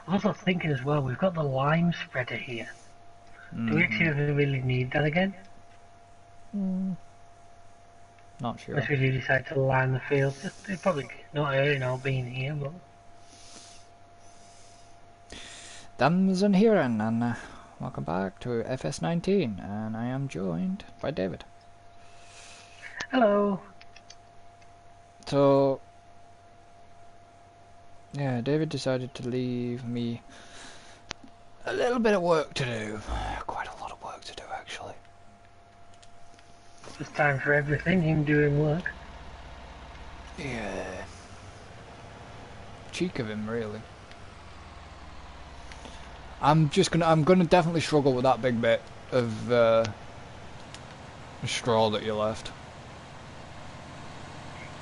I'm also thinking as well, we've got the lime spreader here. Do we actually ever really need that again? Not sure. Unless we do decide to lime the field. It's probably not hurting all being here, but... Dames and heren, and welcome back to FS19, and I am joined by David. Hello! So, yeah, David decided to leave me a little bit of work to do. Quite a lot of work to do, actually. It's time for everything, him doing work. Yeah. Cheek of him, really. I'm gonna definitely struggle with that big bit of straw that you left.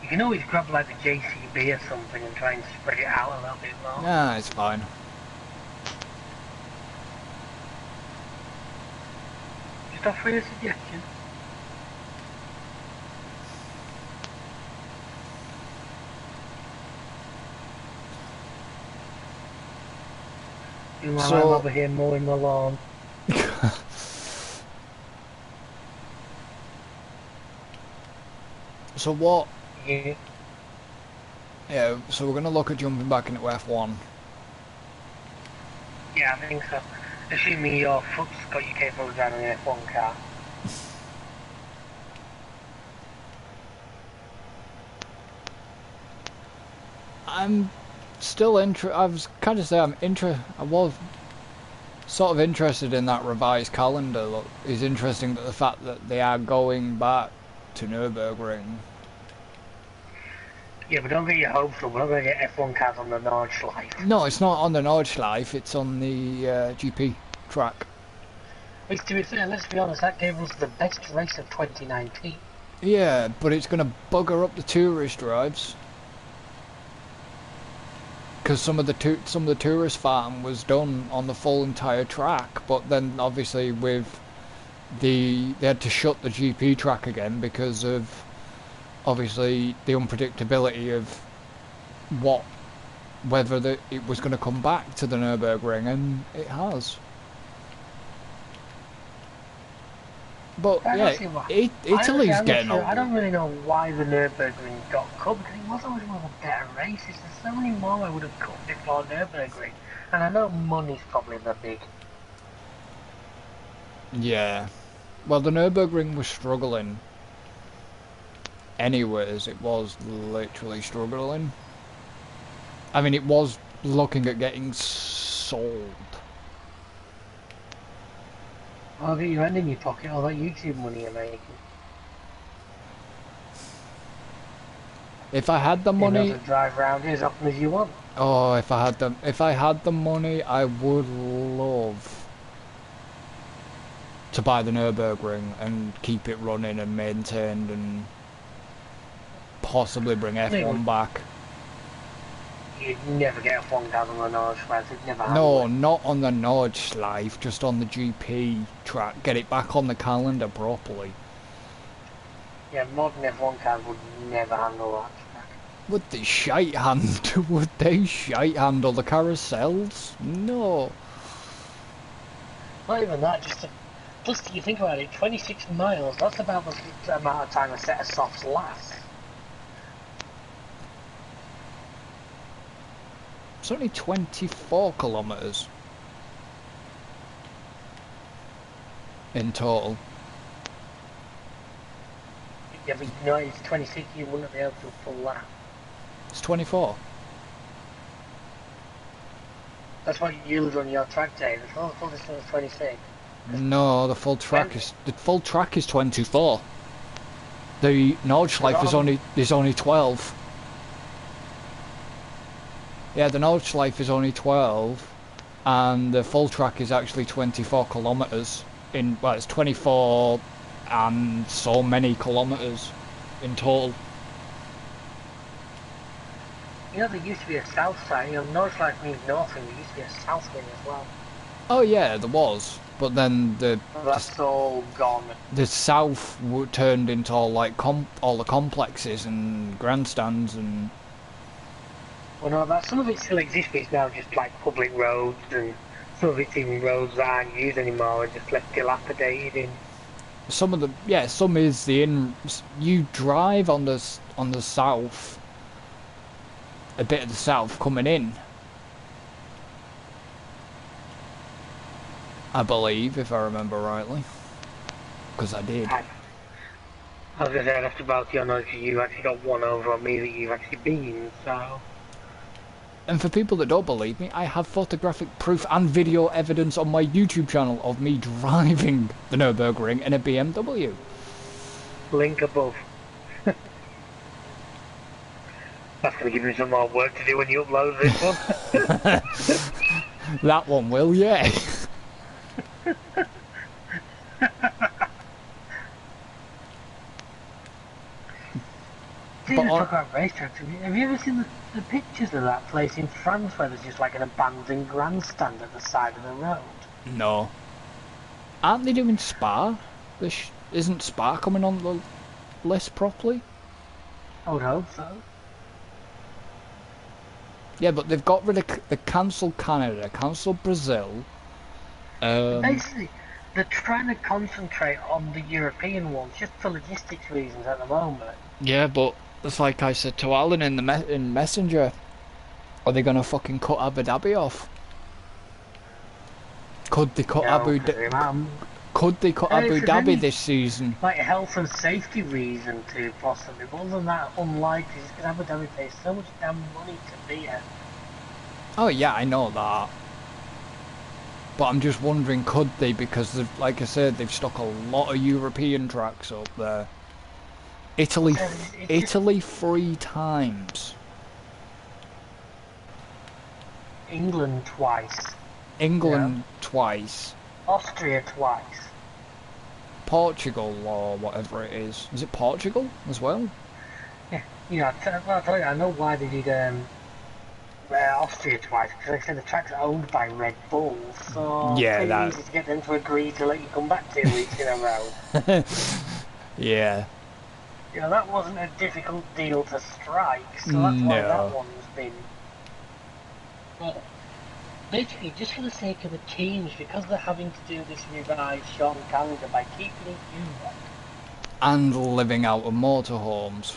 You can always grab like the JCB or something and try and spread it out a little bit more. Nah, it's fine. Just offer you a suggestion. While I'm over here mowing the lawn. So what? Yeah. Yeah, so we're gonna look at jumping back into F1. Yeah, I think so. Assuming your foot's got you capable of driving an F1 car. I'm still I was kind of say I was sort of interested in that revised calendar. Look, it's interesting that the fact that they are going back to Nürburgring. Yeah, but don't get your hopes up. We're not going to get F1 cars on the Nordschleife. No, it's not on the Nordschleife. It's on the GP track. Which, to be fair, let's be honest, that gave us the best race of 2019. Yeah, but it's going to bugger up the tourist drives. Because some of the tourist farm was done on the full entire track, but then obviously with they had to shut the GP track again because of obviously the unpredictability of whether it was going to come back to the Nürburgring, and it has. But yeah, Italy's getting old. I don't really know why the Nürburgring got cut, because it was always one of the better races. There's so many more I would have cut before Nürburgring. And I know money's probably the big... Yeah. Well, the Nürburgring was struggling. Anyways, it was literally struggling. I mean, it was looking at getting sold. I'll get your hand in your pocket, all that YouTube money you're making. If I had the money, you know, to drive around here as often as you want. Oh, if I had the money, I would love to buy the Nürburgring and keep it running and maintained and possibly bring F1 back. You'd never get F1 cars on the Nordschleife, it'd never happen. No, not on the Nordschleife, just on the GP track. Get it back on the calendar properly. Yeah, modern F1 cars would never handle that track. Would they shite handle? Would they shite handle the carousels? No. Not even that, just you think about it, 26 miles, that's about the amount of time a set of softs lasts. It's only 24 kilometres in total. Yeah, but no, it's 26, you wouldn't be able to pull that. It's 24. That's what you lose on your track day, the full distance is 26. No, the full track is 24. The Nordschleife is only 12. Yeah, the Nordschleife is only 12, and the full track is actually 24 kilometres. Well, it's 24 and so many kilometres in total. You know, there used to be a south side, you know, Nordschleife means north, and there used to be a south wing as well. Oh yeah, there was, but then that's all gone. The south turned into all like all the complexes and grandstands and Well, no, that some of it still exists, but it's now just like public roads, and some of it's even roads that aren't used anymore, and just left dilapidated in. Some of the yeah, some is the in. You drive on the south, a bit of the south coming in, I believe, if I remember rightly, because I did. I was going to say, I'd have to bounce you on if you actually got one over on me that you've actually been, so. And for people that don't believe me, I have photographic proof and video evidence on my YouTube channel of me driving the Nürburgring in a BMW. Link above. That's going to give me some more work to do when you upload this one. That one will, yeah. Talk about racetracks, have you ever seen the pictures of that place in France where there's just like an abandoned grandstand at the side of the road? No. Aren't they doing Spa? Isn't Spa coming on the list properly? I would hope so. Yeah, but they've got rid of... They cancelled Canada, cancelled Brazil. Basically, they're trying to concentrate on the European ones just for logistics reasons at the moment. Yeah, but it's like I said to Alan in in Messenger. Are they gonna fucking cut Abu Dhabi off? Could they cut Abu Dhabi this season? Like a health and safety reason to possibly, but other than that, unlikely. Just because Abu Dhabi pays so much damn money to be here. Oh yeah, I know that. But I'm just wondering, could they? Because, like I said, they've stuck a lot of European tracks up there. Italy 3 times. England twice. England twice. Austria twice. Portugal or whatever it is. Is it Portugal as well? Yeah, I'll tell you, I know why they did Austria twice, because like I said, the track's owned by Red Bull, so yeah, it's pretty that... easy to get them to agree to let you come back 2 weeks in a row. Yeah. You know, that wasn't a difficult deal to strike, so that's why that one's been... But basically, just for the sake of the teams, because they're having to do this revised shortened calendar by keeping it Europe. And living out of motorhomes.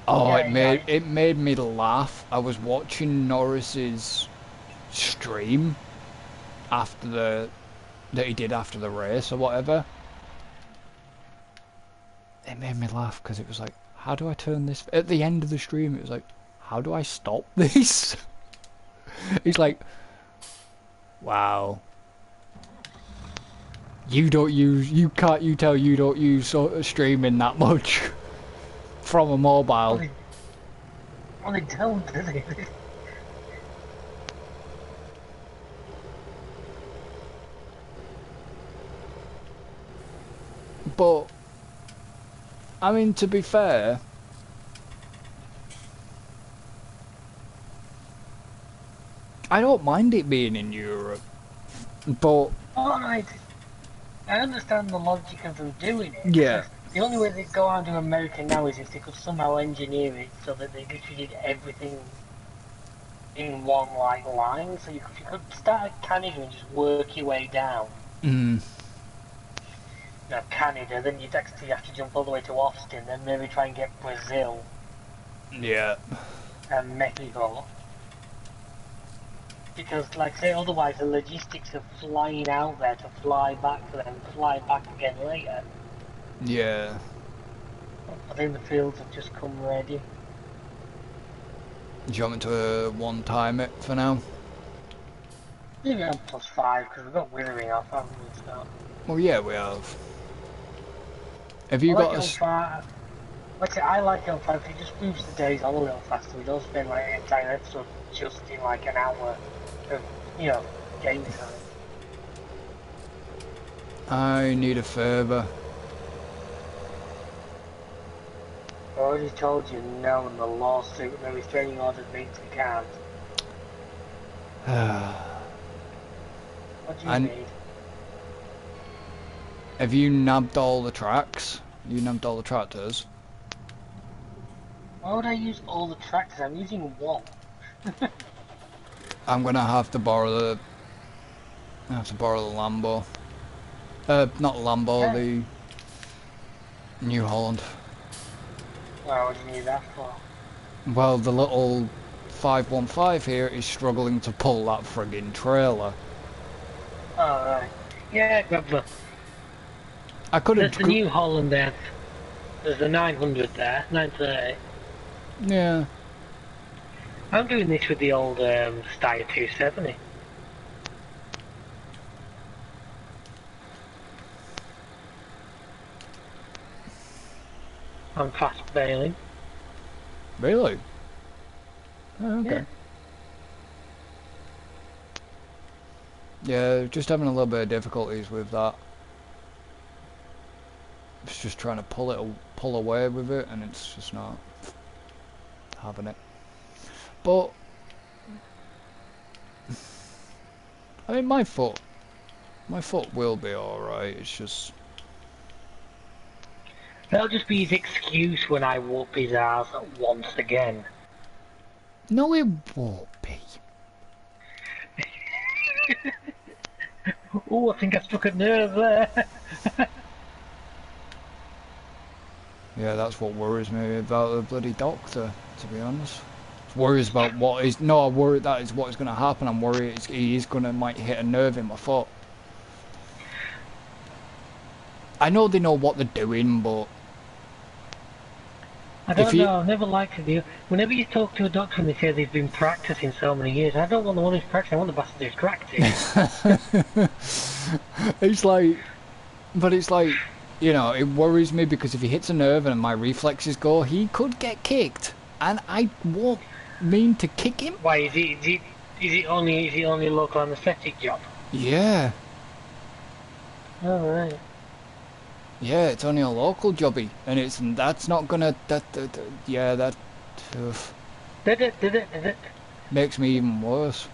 Oh, yeah, it made me laugh. I was watching Norris's stream after that he did after the race or whatever. It made me laugh because it was like, how do I turn this? At the end of the stream, it was like, how do I stop this? He's like, wow. You don't use streaming that much from a mobile. Well, they don't, do they? But I mean, to be fair, I don't mind it being in Europe, but Alright, I understand the logic of them doing it. yeah, The only way they go out to America now is if they could somehow engineer it so that they literally did everything in one like line. So you could start at Canada and just work your way down. Now Canada, then you'd actually have to jump all the way to Austin, then maybe try and get Brazil. Yeah. And Mexico. Because, like I say, otherwise the logistics of flying out there to fly back and then fly back again later. Yeah. I think the fields have just come ready. Do you want me to one-time it for now? Maybe I'm +5 because we've got withering off, haven't we? So. Well, yeah, we have. Have you got a... Like I say, I like it on 5 because it just moves the days on a little faster. We don't spend like an entire episode just in like an hour of, you know, game time. I need a favour. I already told you no, and the lawsuit and the restraining order means we can't. What do you need? Have you nabbed all the tracks? You nabbed all the tractors? Why would I use all the tractors? I'm using one. I'm gonna have to borrow the. I have to borrow the Lambo. Not Lambo, Okay. the New Holland. Well, what do you need that for? Well, the little 515 here is struggling to pull that friggin' trailer. Oh, right. Yeah, grab the... I could There's the have. New Holland there. There's the 900 there, 930. Yeah. I'm doing this with the old Steyr 270. I'm fast bailing. Really? Oh, Yeah. okay. Yeah, just having a little bit of difficulties with that. It's just trying to pull away with it, and it's just not having it. But I mean, my foot will be all right. It's just That'll just be his excuse when I whoop his ass once again. no, it won't be. Oh, I think I struck a nerve there. Yeah, that's what worries me about the bloody doctor, to be honest. Worries about what is no, I worry that is what is going to happen. I'm worried he is going to might hit a nerve in my foot. I know they know what they're doing, but I don't know, I've never liked it. Whenever you talk to a doctor and they say they've been practicing so many years, I don't want the one who's practicing, I want the bastard who's cracked it. it's like, but it's like, you know, it worries me because if he hits a nerve and my reflexes go, he could get kicked, and I won't mean to kick him. Why is it only a local anaesthetic job? Yeah. Oh right. Yeah, it's only a local jobby, and that's not gonna yeah, that Did it? makes me even worse,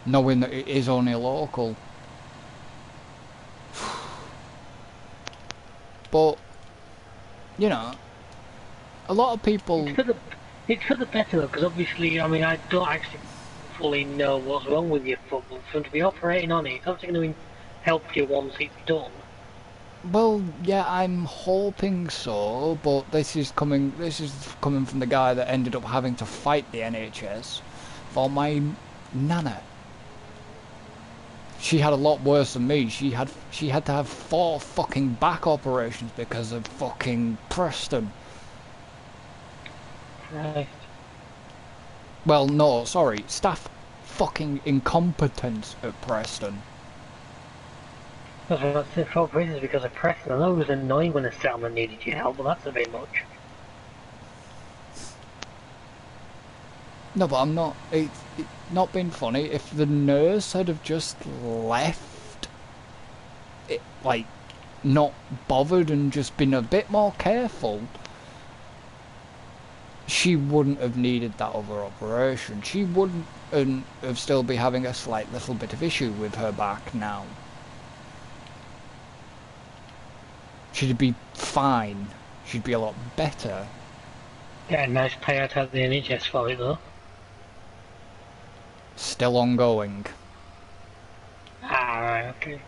knowing that it is only a local. But you know, a lot of people. It's for the better though, because obviously, I mean, I don't actually fully know what's wrong with your foot, but for them to be operating on it, it's obviously going to help you once it's done. Well, yeah, I'm hoping so, but this is coming from the guy that ended up having to fight the NHS for my nana. She had a lot worse than me. She had to have 4 fucking back operations because of fucking Preston. Right. Well, no, sorry, staff fucking incompetence at Preston. That's what the whole reason is because of Preston. I know it was annoying when a settlement needed your help, but that's a bit much. No, but I'm not. It's not been funny. If the nurse had have just left, it, like, not bothered and just been a bit more careful, she wouldn't have needed that other operation. She wouldn't have still be having a slight little bit of issue with her back now. She'd be fine. She'd be a lot better. Yeah, nice payout out the NHS for it though. Still ongoing. Ah, right, okay.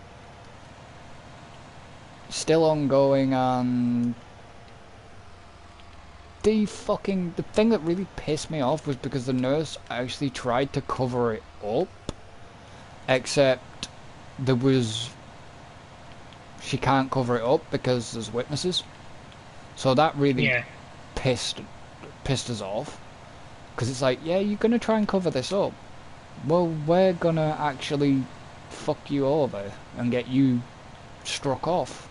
Still ongoing, and the thing that really pissed me off was because the nurse actually tried to cover it up, except she can't cover it up because there's witnesses. So that really pissed us off, because it's like, yeah, you're gonna try and cover this up, well, we're gonna actually fuck you over and get you struck off.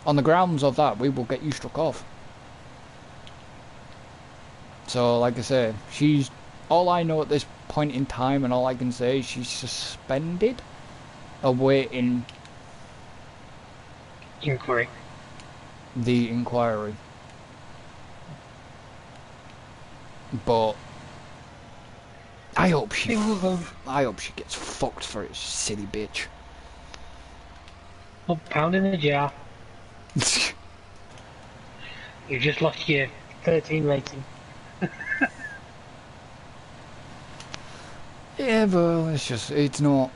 On the grounds of that, we will get you struck off. So, like I say, all I know at this point in time, and all I can say is she's suspended, awaiting the inquiry. But I hope she gets fucked for it, silly bitch. £1 in a jar. You just lost your 13 rating. Yeah, but it's not.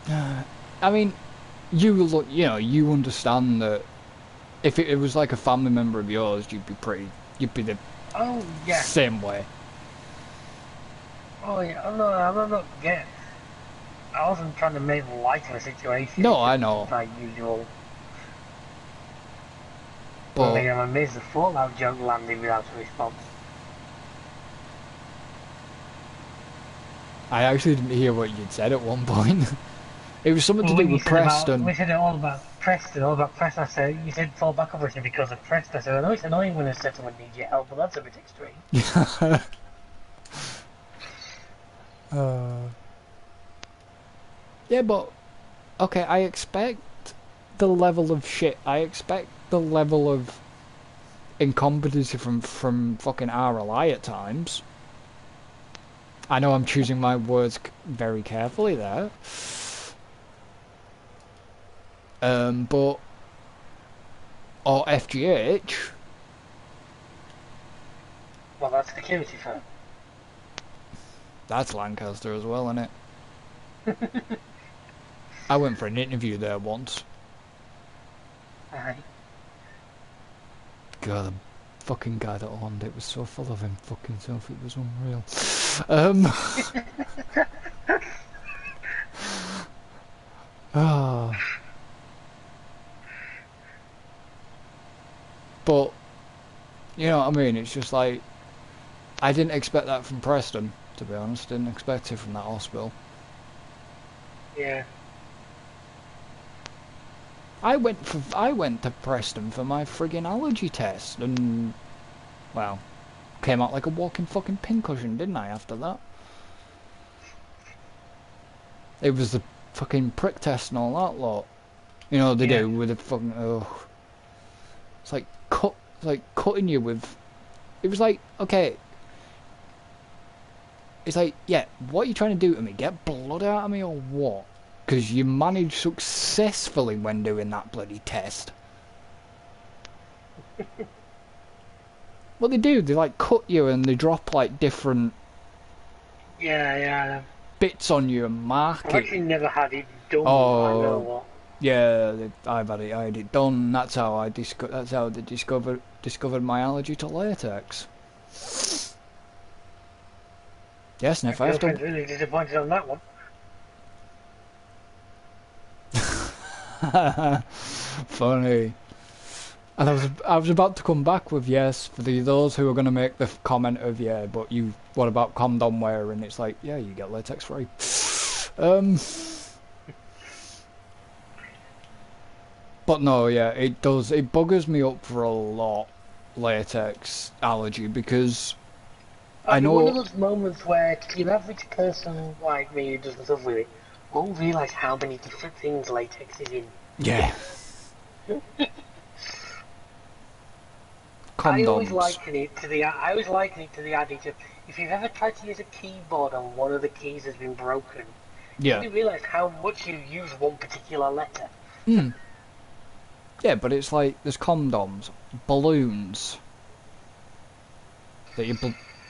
I mean, you understand that if it was like a family member of yours, you'd be the Oh, yeah. same way. Oh, yeah. I'm not getting. I wasn't trying to make light of a situation. No, It's I just know, my usual. Well, but I'm amazed the Fallout joke landed without a response. I actually didn't hear what you'd said at one point. It was something to Well, do when you with said about, Preston. we said all about Preston, I said, you said fall back operation because of Preston. I said, I know it's annoying when a settlement needs your help, but that's a bit extreme. Yeah, but okay, I expect the level of shit. I expect the level of incompetency from fucking RLI at times. I know I'm choosing my words very carefully there. But or FGH. Well, that's security firm. That's Lancaster as well, isn't it? I went for an interview there once. Aye. God, the fucking guy that owned it was so full of him fucking self, it was unreal. Ah. But, you know what I mean? It's just like, I didn't expect that from Preston, to be honest. Didn't expect it from that hospital. Yeah. I went to Preston for my friggin' allergy test, and well, came out like a walking fucking pincushion, didn't I? After that, it was the fucking prick test and all that lot. You know what they do with the fucking it's like cutting you with. It was like, okay. It's like, yeah, what are you trying to do to me? Get blood out of me or what? Because you managed successfully when doing that bloody test. What they do, they like cut you and they drop like different Yeah. bits on you and mark I've it. actually never had it done. Oh, I know what. yeah, I had it done. That's how they discovered my allergy to latex. Yes, and My if I have to. girlfriend's really disappointed on that one. Funny. And I was about to come back with yes for those who are going to make the comment of yeah, but what about condom wear? And it's like, yeah, you get latex free. But no, yeah, it buggers me up for a lot, latex allergy, because I know One of those moments where your average person like me who doesn't suffer with it won't realise how many different things latex is in. yeah. I always Condoms. liken it to the adage of if you've ever tried to use a keyboard and one of the keys has been broken, Yeah. you realise how much you use one particular letter. Mm. Yeah, but it's like there's condoms, balloons that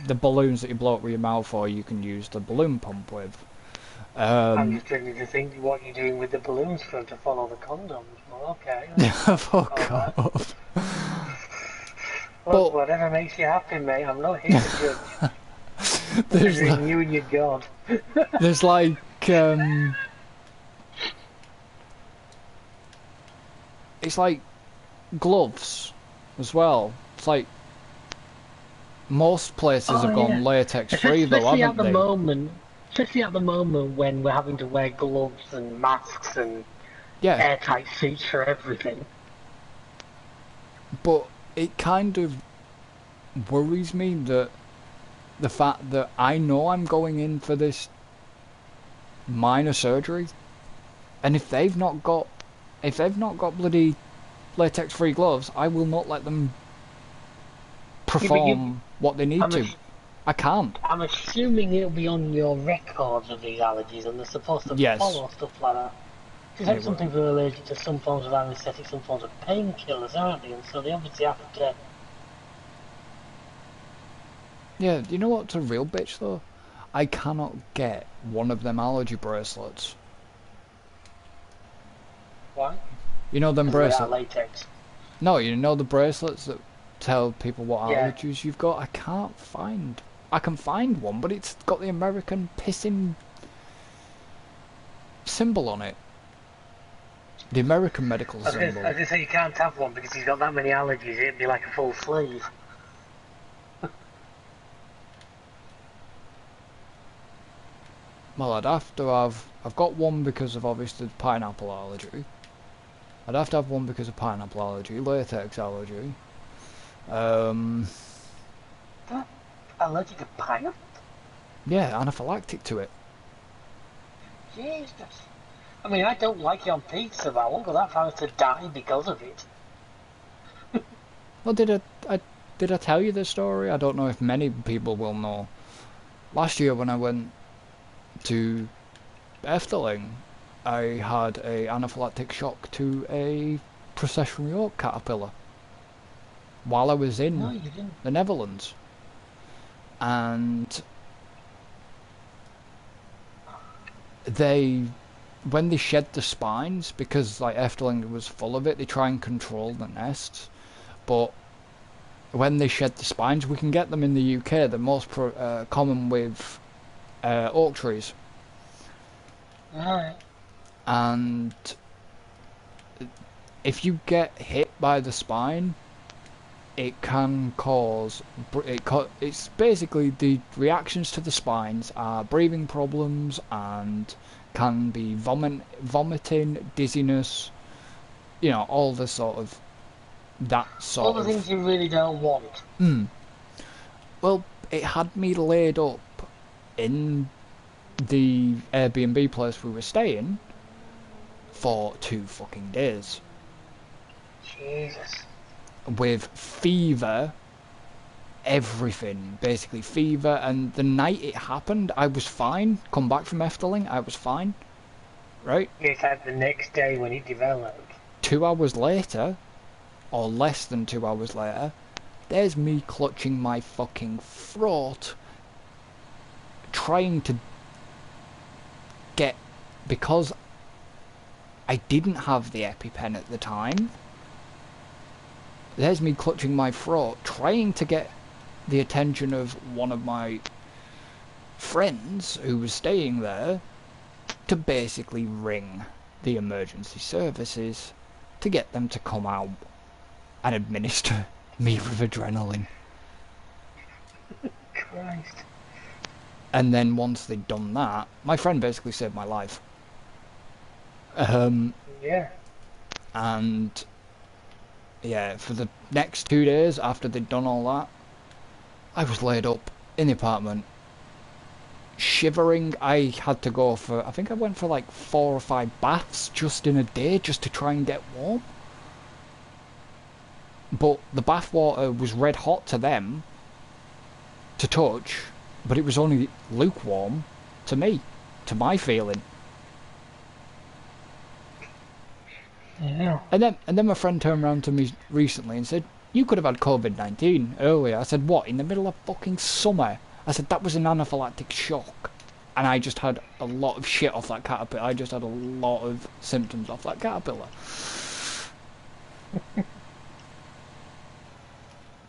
the balloons that you blow up with your mouth, or you can use the balloon pump with. I'm just trying to think what you're doing with the balloons for them to follow the condoms. Well, okay. Fuck off. Look, But whatever makes you happy, mate. I'm not here to judge. there's Between you and your god. there's like it's like gloves as well. It's like most places have gone latex free though, Especially haven't at the they? moment. Especially at the moment when we're having to wear gloves and masks and Yeah, airtight suits for everything. but it kind of worries me that the fact that I know I'm going in for this minor surgery, and if they've not got bloody latex free gloves, I will not let them perform what they need to. I can't. I'm assuming it'll be on your records of these allergies, and they're supposed to follow stuff like that. Because like some people are allergic to some forms of anesthetic, some forms of painkillers, aren't they? And so they obviously have to Yeah, you know what's a real bitch though? I cannot get one of them allergy bracelets. Why? You know them Because they are bracelets? latex. No, you know the bracelets that tell people what Yeah. allergies you've got? I can't find. I can find one, but it's got the American pissing symbol on it. The American medical symbol. I was gonna say you can't have one because he's got that many allergies. It'd be like a full sleeve. Well, I'd have to have. I've got one because of obviously pineapple allergy. I'd have to have one because of pineapple allergy, latex allergy. Um, Allergic to pineapple? yeah, anaphylactic to it. Jesus. I mean, I don't like it on pizza, but I won't go that far as to die because of it. Well, did I tell you the story? I don't know if many people will know. Last year when I went to Efteling, I had a anaphylactic shock to a processionary oak caterpillar while I was No, in you didn't. the Netherlands. And they, when they shed the spines, because like Efteling was full of it, they try and control the nests. But when they shed the spines, we can get them in the UK. They're most common with oak trees. Alright. And if you get hit by the spine, it can cause it's basically the reactions to the spines are breathing problems and can be vomiting, dizziness, you know, all the sort of that All sort the things of. you really don't want. Well, it had me laid up in the Airbnb place we were staying for 2 fucking days Jesus. with fever, everything, basically fever. And the night it happened, I was fine. Come back from Efteling, I was fine, right? It's like the next day when it developed. 2 hours later, or less than 2 hours later, there's me clutching my fucking throat, trying to get, because I didn't have the EpiPen at the time. There's me clutching my throat, trying to get the attention of one of my friends who was staying there to basically ring the emergency services to get them to come out and administer me with adrenaline. Christ. And then once they'd done that, my friend basically saved my life. Yeah. And yeah, for the next 2 days after they'd done all that, I was laid up in the apartment, shivering. I had to go for, I think I went for like 4 or 5 baths just in a day just to try and get warm. But the bath water was red hot to them to touch, but it was only lukewarm to me, to my feeling. Yeah. And then my friend turned around to me recently and said, "You could have had COVID-19 earlier." I said, "What? In the middle of fucking summer?" I said, "That was an anaphylactic shock." And I just had a lot of shit off that caterpillar. I just had a lot of symptoms off that caterpillar.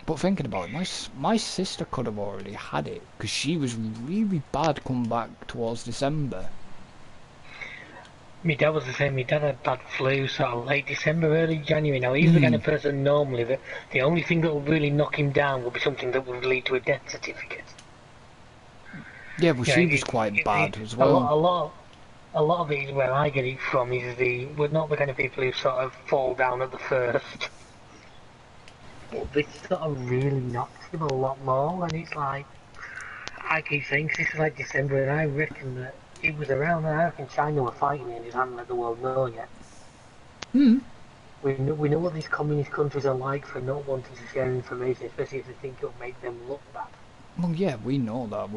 But thinking about it, my sister could have already had it because she was really bad come back towards December. My dad was the same. My dad had bad flu sort of late December, early January. Now, he's the kind of person normally that the only thing that would really knock him down would be something that would lead to a death certificate. Yeah, well, You she know, was quite bad as a well. lot of it is where I get it from. We're not the kind of people who sort of fall down at the first. But this sort of really knocks him a lot more, and it's like, I keep saying, 'cause this is like December, and I reckon that it was around there. I reckon China were fighting it and just hadn't let the world know yet. We know what these communist countries are like for not wanting to share information, especially if they think it'll make them look bad. Well, yeah, we know that.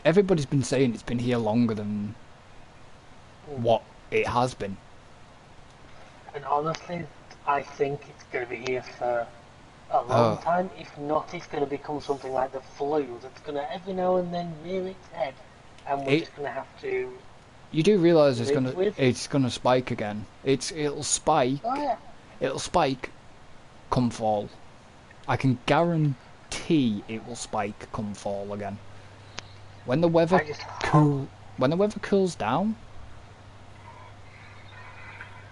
Everybody's been saying it's been here longer than what it has been. And honestly, I think it's going to be here for a long time. If not, it's going to become something like the flu that's going to every now and then rear its head, and we're just going to have to You do realise live with. it's gonna spike again. It'll spike. Oh yeah. It'll spike come fall. I can guarantee it will spike come fall again. When the weather when the weather cools down.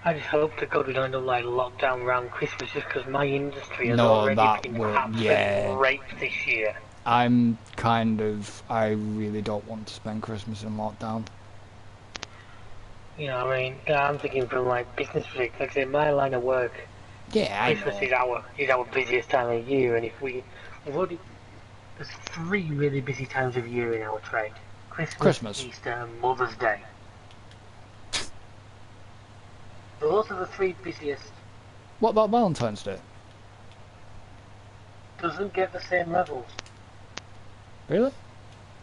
I just hope to God we don't end up like lockdown around Christmas, just because my industry has already been absolutely raped this year. I really don't want to spend Christmas in lockdown. You know, I mean, I'm thinking from like business perspective. Like I say, my line of work, Christmas is our busiest time of year, and if we've already there's 3 really busy times of year in our trade: Christmas, Easter, and Mother's Day. Those are the 3 busiest. What about Valentine's Day? Doesn't get the same levels. Really?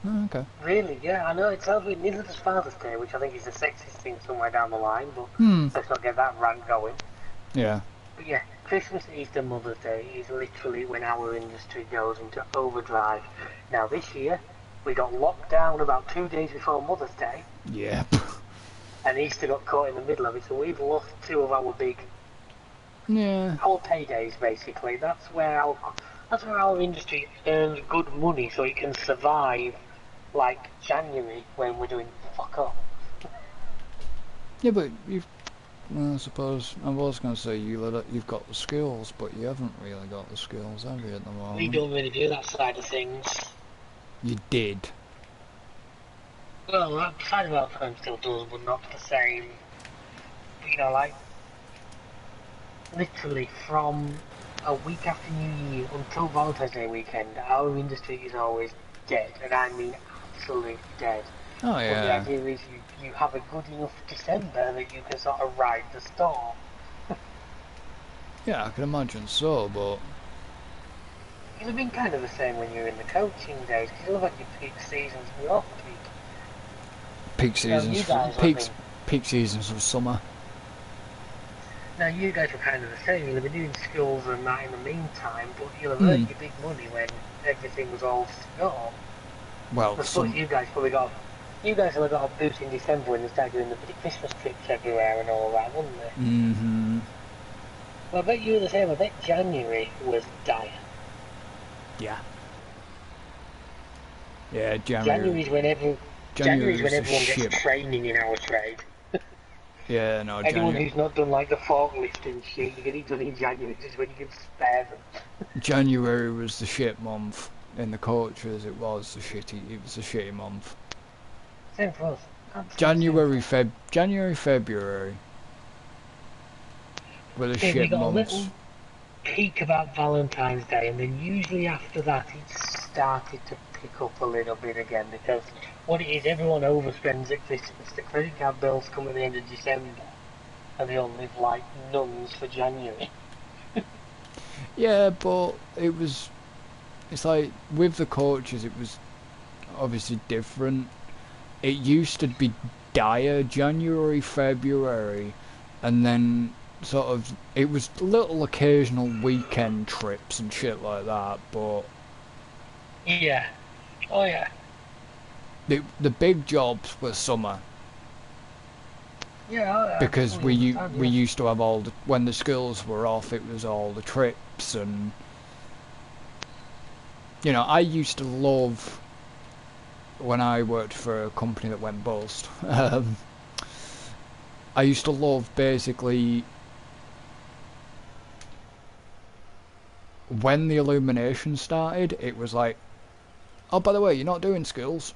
Oh, okay. Really, yeah, I know it sounds weird. Neither does Father's Day, which I think is the sexiest thing somewhere down the line, but let's not get that rant going. Yeah. But yeah, Christmas, Easter, Mother's Day is literally when our industry goes into overdrive. Now this year, we got locked down about 2 days before Mother's Day. Yeah. And Easter got caught in the middle of it, so we've lost 2 of our big... Yeah. Our paydays, basically. That's where our industry earns good money so it can survive, like January, when we're doing fuck up. Yeah, but I suppose I was going to say you've got the skills, but you haven't really got the skills, have you, at the moment? We don't really do that side of things. You did. Well, that side of our firm still does, but not the same. You know, like, literally from a week after New Year until Valentine's Day weekend, our industry is always dead, and I mean absolutely dead. Oh yeah. But the idea is you have a good enough December that you can sort of ride the storm. Yeah, I can imagine so, but... It'll have been kind of the same when you're in the coaching days, because you'll have had your peak seasons and your off-peak. Peak seasons of summer. Now you guys are kind of the same. You'll be doing schools and that in the meantime, but you'll have earned your big money when everything was all gone. Well, I suppose you guys will have got a boost in December when they started doing the big Christmas trips everywhere and all that, wouldn't they? Mm-hmm. Well, I bet you were the same. I bet January was dire. Yeah. Yeah, January's when everyone gets training in our trade. Yeah, no, anyone who's not done like the forklift and shit, you get it done in January, just when you can spare them. January was the shit month. In the coaches, it was a shitty month. Same for us. January, February were the shit months. We got a little peak about Valentine's Day, and then usually after that it started to pick up a little bit again, because what it is, everyone overspends at Christmas. The credit card bills come at the end of December, and they all live like nuns for January. Yeah, but it's like, with the coaches, it was obviously different. It used to be dire January, February, and then sort of, it was little occasional weekend trips and shit like that, but... Yeah. Oh yeah. The big jobs were summer. Yeah, because we used to have when the schools were off, it was all the trips, and you know, I used to love when I worked for a company that went bust. I used to love basically when the illumination started. It was like, oh, by the way, you're not doing schools.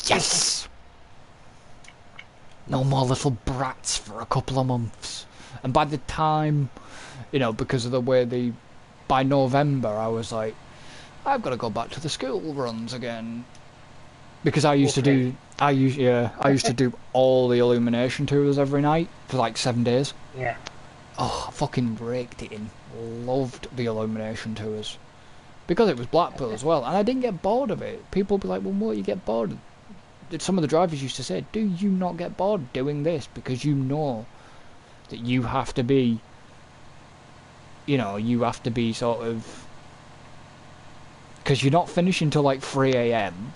Yes. No more little brats for a couple of months. And by the time, you know, because of the way by November, I was like, I've got to go back to the school runs again. Because I used to do all the illumination tours every night for like 7 days. Yeah. Oh, I fucking raked it in. Loved the illumination tours. Because it was Blackpool as well, and I didn't get bored of it. People would be like, well, what, you get bored? Some of the drivers used to say, do you not get bored doing this? Because you know that you have to be you know, you have to be sort of, because you're not finishing till like 3 a.m.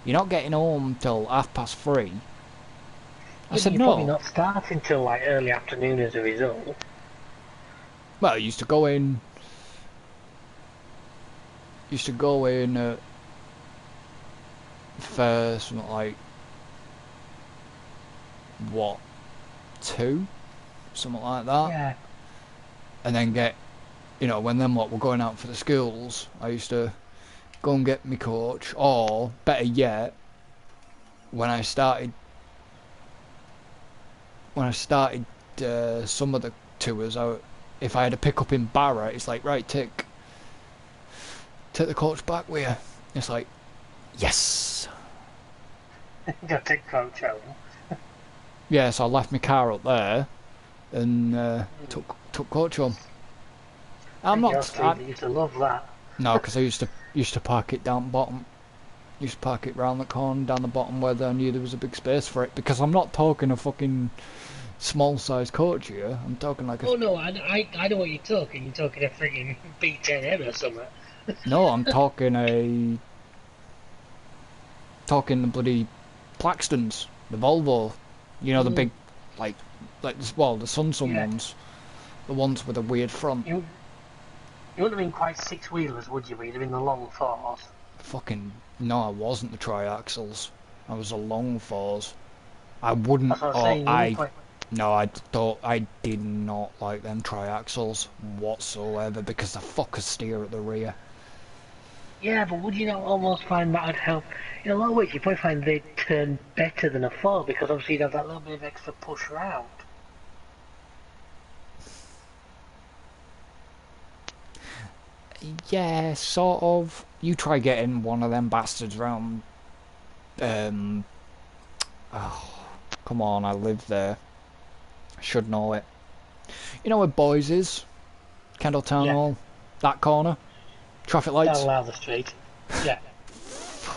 You're not getting home till 3:30. I Yeah, but said you're probably no. not starting till like early afternoon as a result. Well, I used to go in at first, like what, 2, something like that, Yeah. and then get, you know, when them lot were going out for the schools, I used to go and get my coach, or better yet, when I started some of the tours out, if I had to pick up in Barra, it's like, right, take the coach back with you. It's like, yes. Go take coach home. Yeah, so I left my car up there and took coach home. I'm Your not. street, they used to love that. No, because I used to park it down bottom. Used to park it round the corner, down the bottom where I knew there was a big space for it. Because I'm not talking a fucking small size coach here. I'm talking like a. Oh no, I know what you're talking. You're talking a frigging B10M or something. No, I'm talking the bloody Plaxtons, the Volvo. You know, the big, like well, the Samsung Yeah. ones, the ones with a weird front. You wouldn't have been quite six wheelers, would you? You'd have been the long fours. Fucking no, I wasn't the triaxles. I was a long fours. I wouldn't. That's what I was Or saying. You wouldn't I. quite. No, I did not like them triaxles whatsoever because the fuckers steer at the rear. Yeah, but would you not almost find that would help? In a lot of ways, you probably find they'd turn better than a four because obviously you'd have that little bit of extra push round. Yeah, sort of. You try getting one of them bastards round. Um. Oh, come on, I live there. I should know it. You know where Boys is? Kendall Town Yeah, Hall? That corner? Traffic down lights? Lowther Street. Yeah.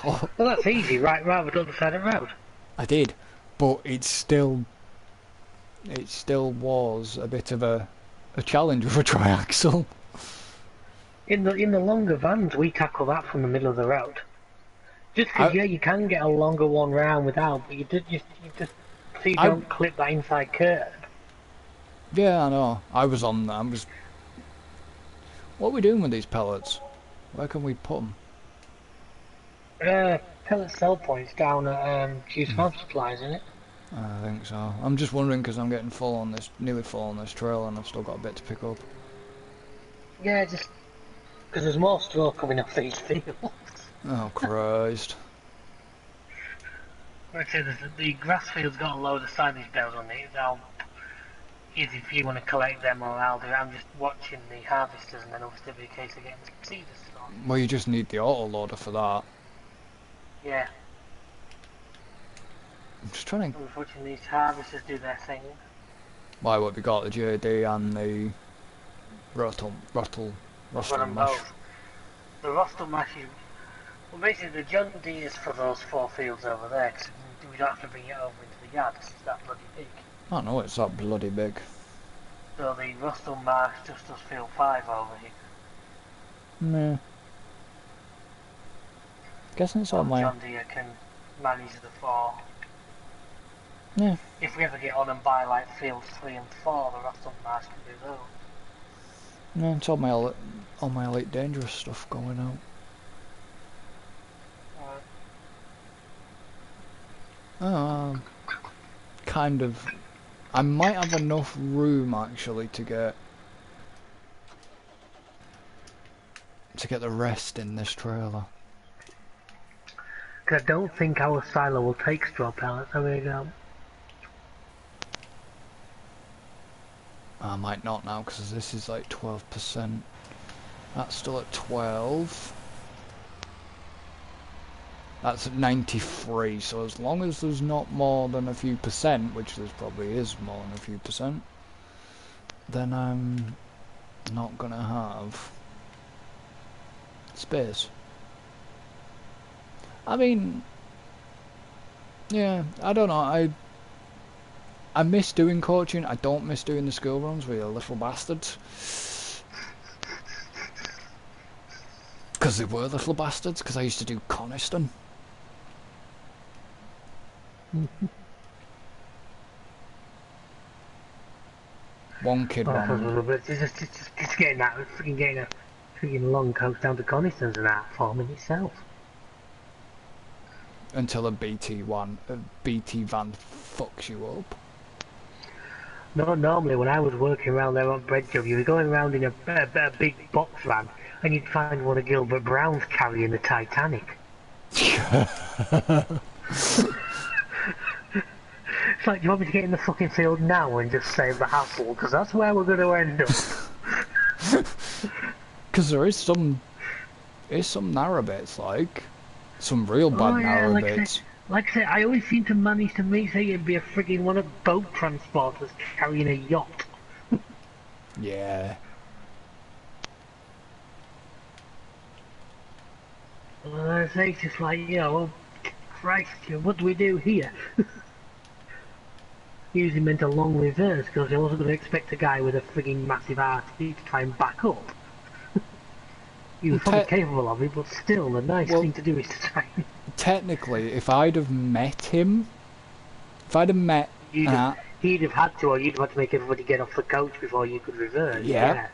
Oh, Well, that's easy, right? Rather than the other side of the road. I did. But it still was a bit of a challenge with a triaxle. In the longer vans, we tackle that from the middle of the road. Just because, I, yeah, you can get a longer one round without, but you just so you I, don't clip that inside curb. yeah, I know. I was on. What are we doing with these pellets? Where can we put them? Pellet sell points down at Juice Farm Supplies, isn't it? I think so. I'm just wondering because I'm getting nearly full on this trail, and I've still got a bit to pick up. Yeah, just because there's more straw coming off these fields. Oh Christ! Like I said, the grass field's got a load of silage bells on it. Easy if you want to collect them, or I'll do it. I'm just watching the harvesters, and then obviously it'll be a case of getting the seeders started. Well, you just need the auto loader for that. Yeah, I'm just trying to. I'm just watching these harvesters do their thing. Why? What we got? The JD and the Rottle I've got them mash. both. The Rostel mash is, well, basically the John Deere's for those 4 fields over there, because we don't have to bring it over into the yard, 'cause it's that bloody big. I know it's that bloody big. So the Rostel Marsh just does field 5 over here. Meh. Guessing it's on my. John Deere can manage the 4. Yeah. If we ever get on and buy like fields 3 and 4, the Rostel Marsh can do those. No, it's all my elite dangerous stuff going out. Kind of. I might have enough room actually to get the rest in this trailer. Because I don't think our silo will take straw pellets, I really don't. I might not now because this is like 12%. That's still at 12. That's at 93, so as long as there's not more than a few percent, which there probably is more than a few percent, then I'm not gonna have space. I mean, yeah, I don't know, I miss doing coaching. I don't miss doing the school runs with you little bastards. Because they were little bastards, because I used to do Coniston. One kid But just getting that, getting a freaking long coach down to Coniston's an art form in itself. until a BT van fucks you up. No, normally when I was working around there on Bread Job, you were going around in a big box van, and you'd find one of Gilbert Brown's carrying the Titanic. It's like, do you want me to get in the fucking field now and just save the hassle? Because that's where we're going to end up. Because there is some narrow bits, like some real bad narrow bits. Like I say, I always seem to manage to make say it'd be a frigging one of boat transporters carrying a yacht. Yeah. Well, I say it's just like, well, Christ, what do we do here? Usually meant a long reverse, because I wasn't going to expect a guy with a frigging massive RT to try and back up. He was probably capable of it, but still, the nice thing to do is to try and... Technically, if I'd have met him... he'd have had to, or you'd have had to make everybody get off the coach before you could reverse. Yeah.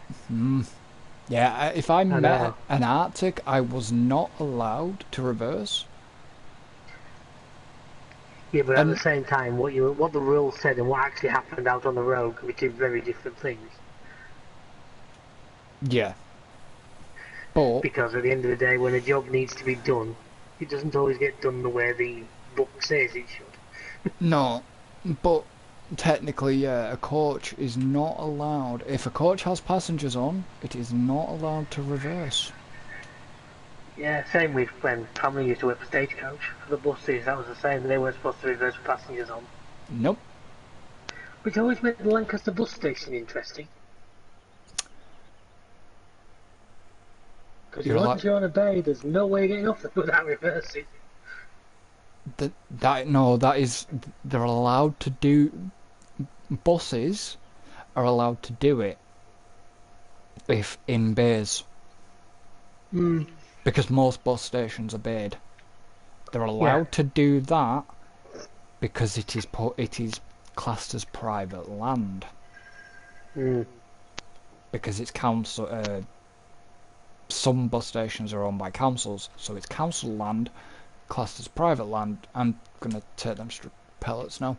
Yeah, if I met an Arctic, I was not allowed to reverse. Yeah, but at the same time, what the rules said and what actually happened out on the road could be two very different things. Yeah. But... because at the end of the day, when a job needs to be done, it doesn't always get done the way the book says it should. No, but technically, yeah, a coach is not allowed... if a coach has passengers on, it is not allowed to reverse. Yeah, same with when family used to work for Stagecoach. For the buses, that was the same. They weren't supposed to reverse with passengers on. Nope. Which always made the Lancaster bus station interesting. Because once you're on a bay, there's no way getting off them without reversing. They're allowed to do... buses are allowed to do it if in bays. Because most bus stations are bayed. They're allowed to do that because it is classed as private land. Because it's council... some bus stations are owned by councils, so it's council land, classed as private land. I'm going to take them straight pellets now.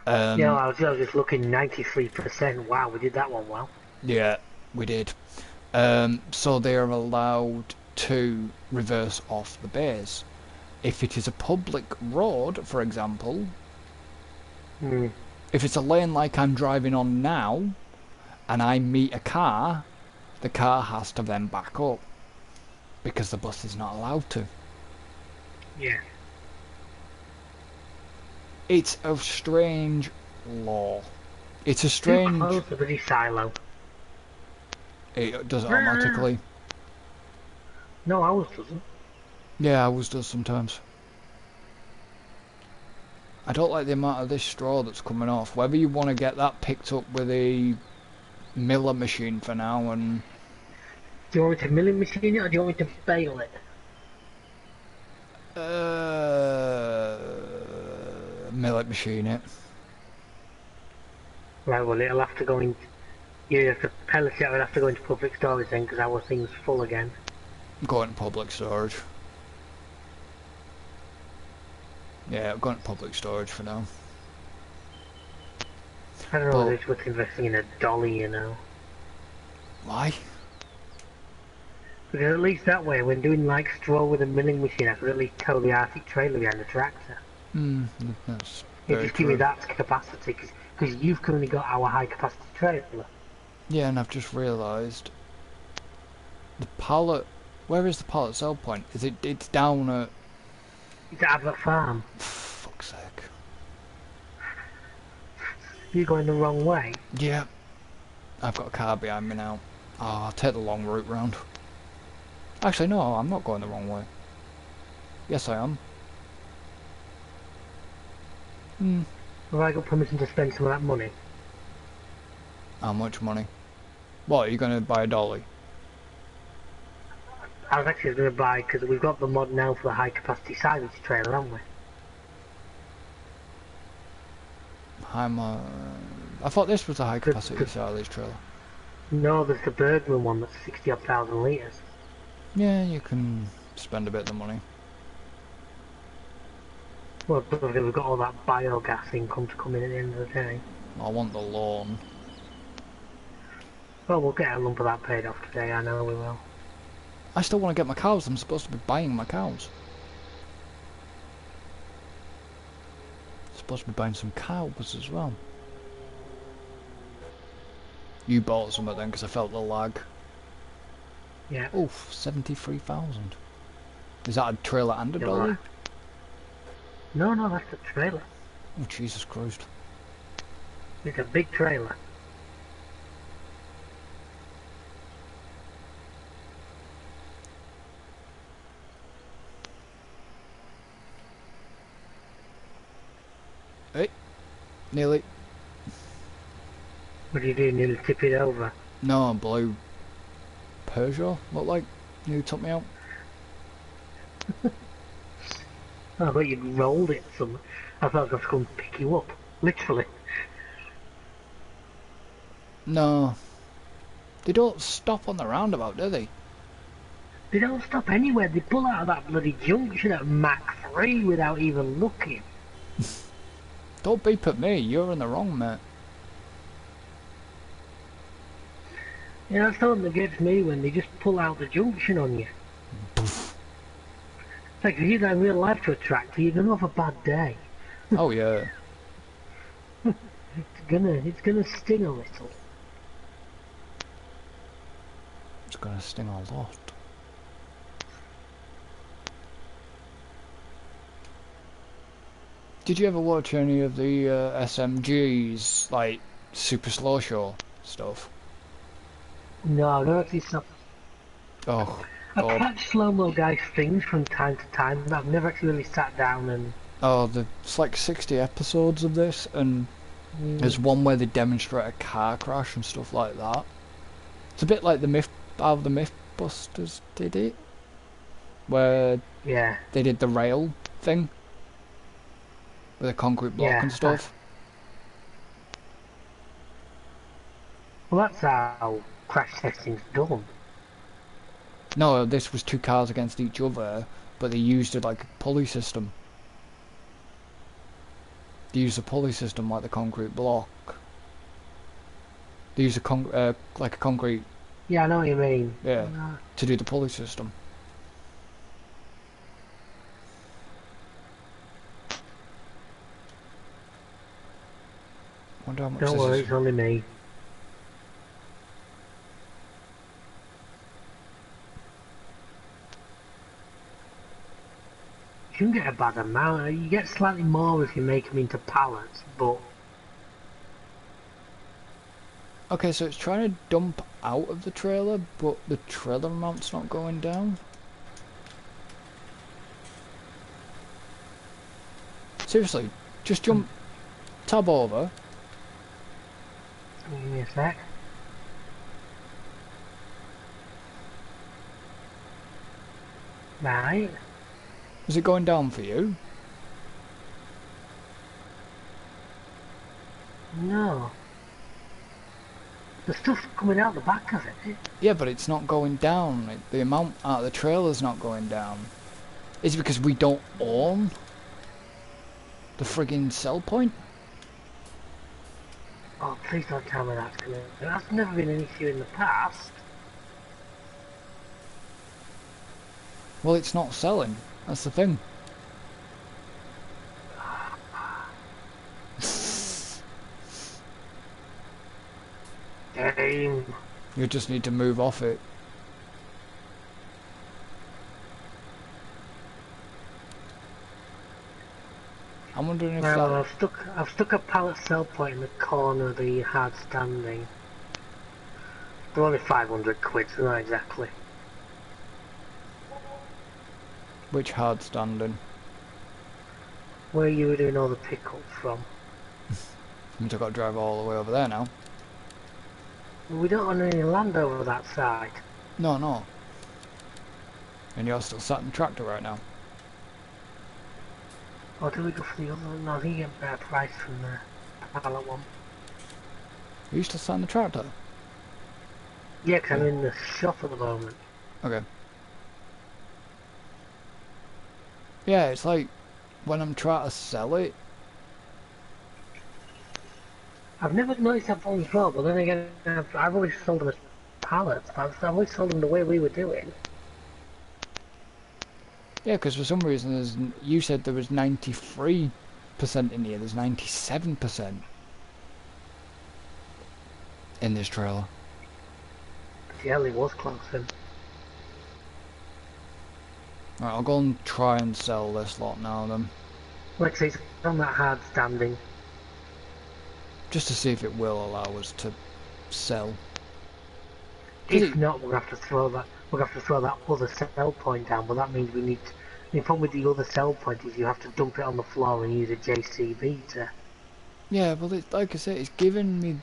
Yeah, I was just looking, 93%. Wow, we did that one well. Yeah, we did. So they are allowed to reverse off the bays. If it is a public road, for example, if it's a lane like I'm driving on now, and I meet a car, the car has to then back up, because the bus is not allowed to. Yeah. It's a strange law. It's a strange... too close to the silo. It does it automatically. No, ours doesn't. Yeah, ours does sometimes. I don't like the amount of this straw that's coming off. Whether you want to get that picked up with a miller machine for now and... do you want me to milling machine it or do you want me to bale it? Millet machine it. Right, well it'll have to go in... you have to pellet it, it'll have to go into public storage then because our thing's full again. Go into public storage. Yeah, I'm going to public storage for now. I don't know whether it's worth investing in a dolly, you know. Why? Because at least that way, when doing like straw with a milling machine, I could at least tow the Arctic trailer behind the tractor. That's It just give me that capacity, because you've currently got our high capacity trailer. Yeah, and I've just realised the pallet. Where is the pallet sell point? Is it? It's down at... it's at Abbott Farm. Fuck's sake. You're going the wrong way. Yeah. I've got a car behind me now. Oh, I'll take the long route round. Actually, no, I'm not going the wrong way. Yes, I am. Have I got permission to spend some of that money? How much money? What, are you going to buy a dolly? I was actually going to buy, because we've got the mod now for the high capacity silage trailer, haven't we? I thought this was a high capacity silage trailer. No, there's the Bergman one that's 60 odd thousand litres. Yeah, you can spend a bit of the money. Well, we've got all that biogas income to come in at the end of the day. I want the lawn. Well, we'll get a lump of that paid off today, I know we will. I still want to get my cows. I'm supposed to be buying my cows. Supposed to be buying some cows as well. You bought some of them because I felt the lag. Yeah. Oof, 73,000. Is that a trailer and a dolly? Right. No, that's the trailer. Oh, Jesus Christ. It's a big trailer. Hey, nearly. What do you do? Nearly tip it over? No, blue Peugeot, look like. You took me out. I thought you'd rolled it some. I thought I was going to come pick you up. Literally. No. They don't stop on the roundabout, do they? They don't stop anywhere. They pull out of that bloody junction at Mach 3 without even looking. Don't beep at me, you're in the wrong, mate. Yeah, that's the one that gets me when they just pull out the junction on you. It's like if you go in real life to a tractor, you're going to have a bad day. Oh yeah. It's gonna sting a little. It's gonna sting a lot. Did you ever watch any of the SMG's, like, Super Slow Show stuff? No, no, actually it's not. Oh, I God. catch slow-mo guys' things from time to time, but I've never actually really sat down and... Oh, there's like 60 episodes of this, and there's one where they demonstrate a car crash and stuff like that. It's a bit like the how the Mythbusters did it, where they did the rail thing with a concrete block and stuff. Well, that's how crash testing's done. No, this was two cars against each other, but they used it like a pulley system. They used a pulley system like the concrete block. They used like a concrete. Yeah, I know what you mean. Yeah, to do the pulley system. Wonder how much Don't worry, it's only me. You can get a bad amount. You get slightly more if you make them into pallets, but... Okay, so it's trying to dump out of the trailer, but the trailer amount's not going down. Seriously, just jump, tab over. Give me a sec. Right. Is it going down for you? No. The stuff's coming out the back of it. Yeah, but it's not going down. The amount out of the trailer's not going down. Is it because we don't own the friggin' sell point? Oh, please don't tell me that's gonna... That's never been an issue in the past. Well, it's not selling. That's the thing. Game. You just need to move off it. I'm wondering if well, I've stuck a pallet sell point in the corner of the hard standing. They're only 500 quid, so not exactly. Which hard standing? Where you were doing all the pickup from. Means I've got to drive all the way over there now. We don't own any land over that side. No. And you're still sat in the tractor right now. Or do we go for the other one? No, I think you get a better price from the pallet one. Are you still sat in the tractor? Yeah, because I'm in the shop at the moment. Okay. Yeah, it's like when I'm trying to sell it. I've never noticed that problem before, but then again, I've always sold them as pallets. I've always sold them the way we were doing. Yeah, because for some reason you said there was 93% in here. There's 97% in this trailer. Yeah, it was close then. Right, I'll go and try and sell this lot now then. Like I say, it's on that hard standing. Just to see if it will allow us to sell. If not, we'll have to throw that. We'll have to throw that other sell point down. But that means we need. The problem with the other sell point is you have to dump it on the floor and use a JCB to. Yeah, well, like I said, it's given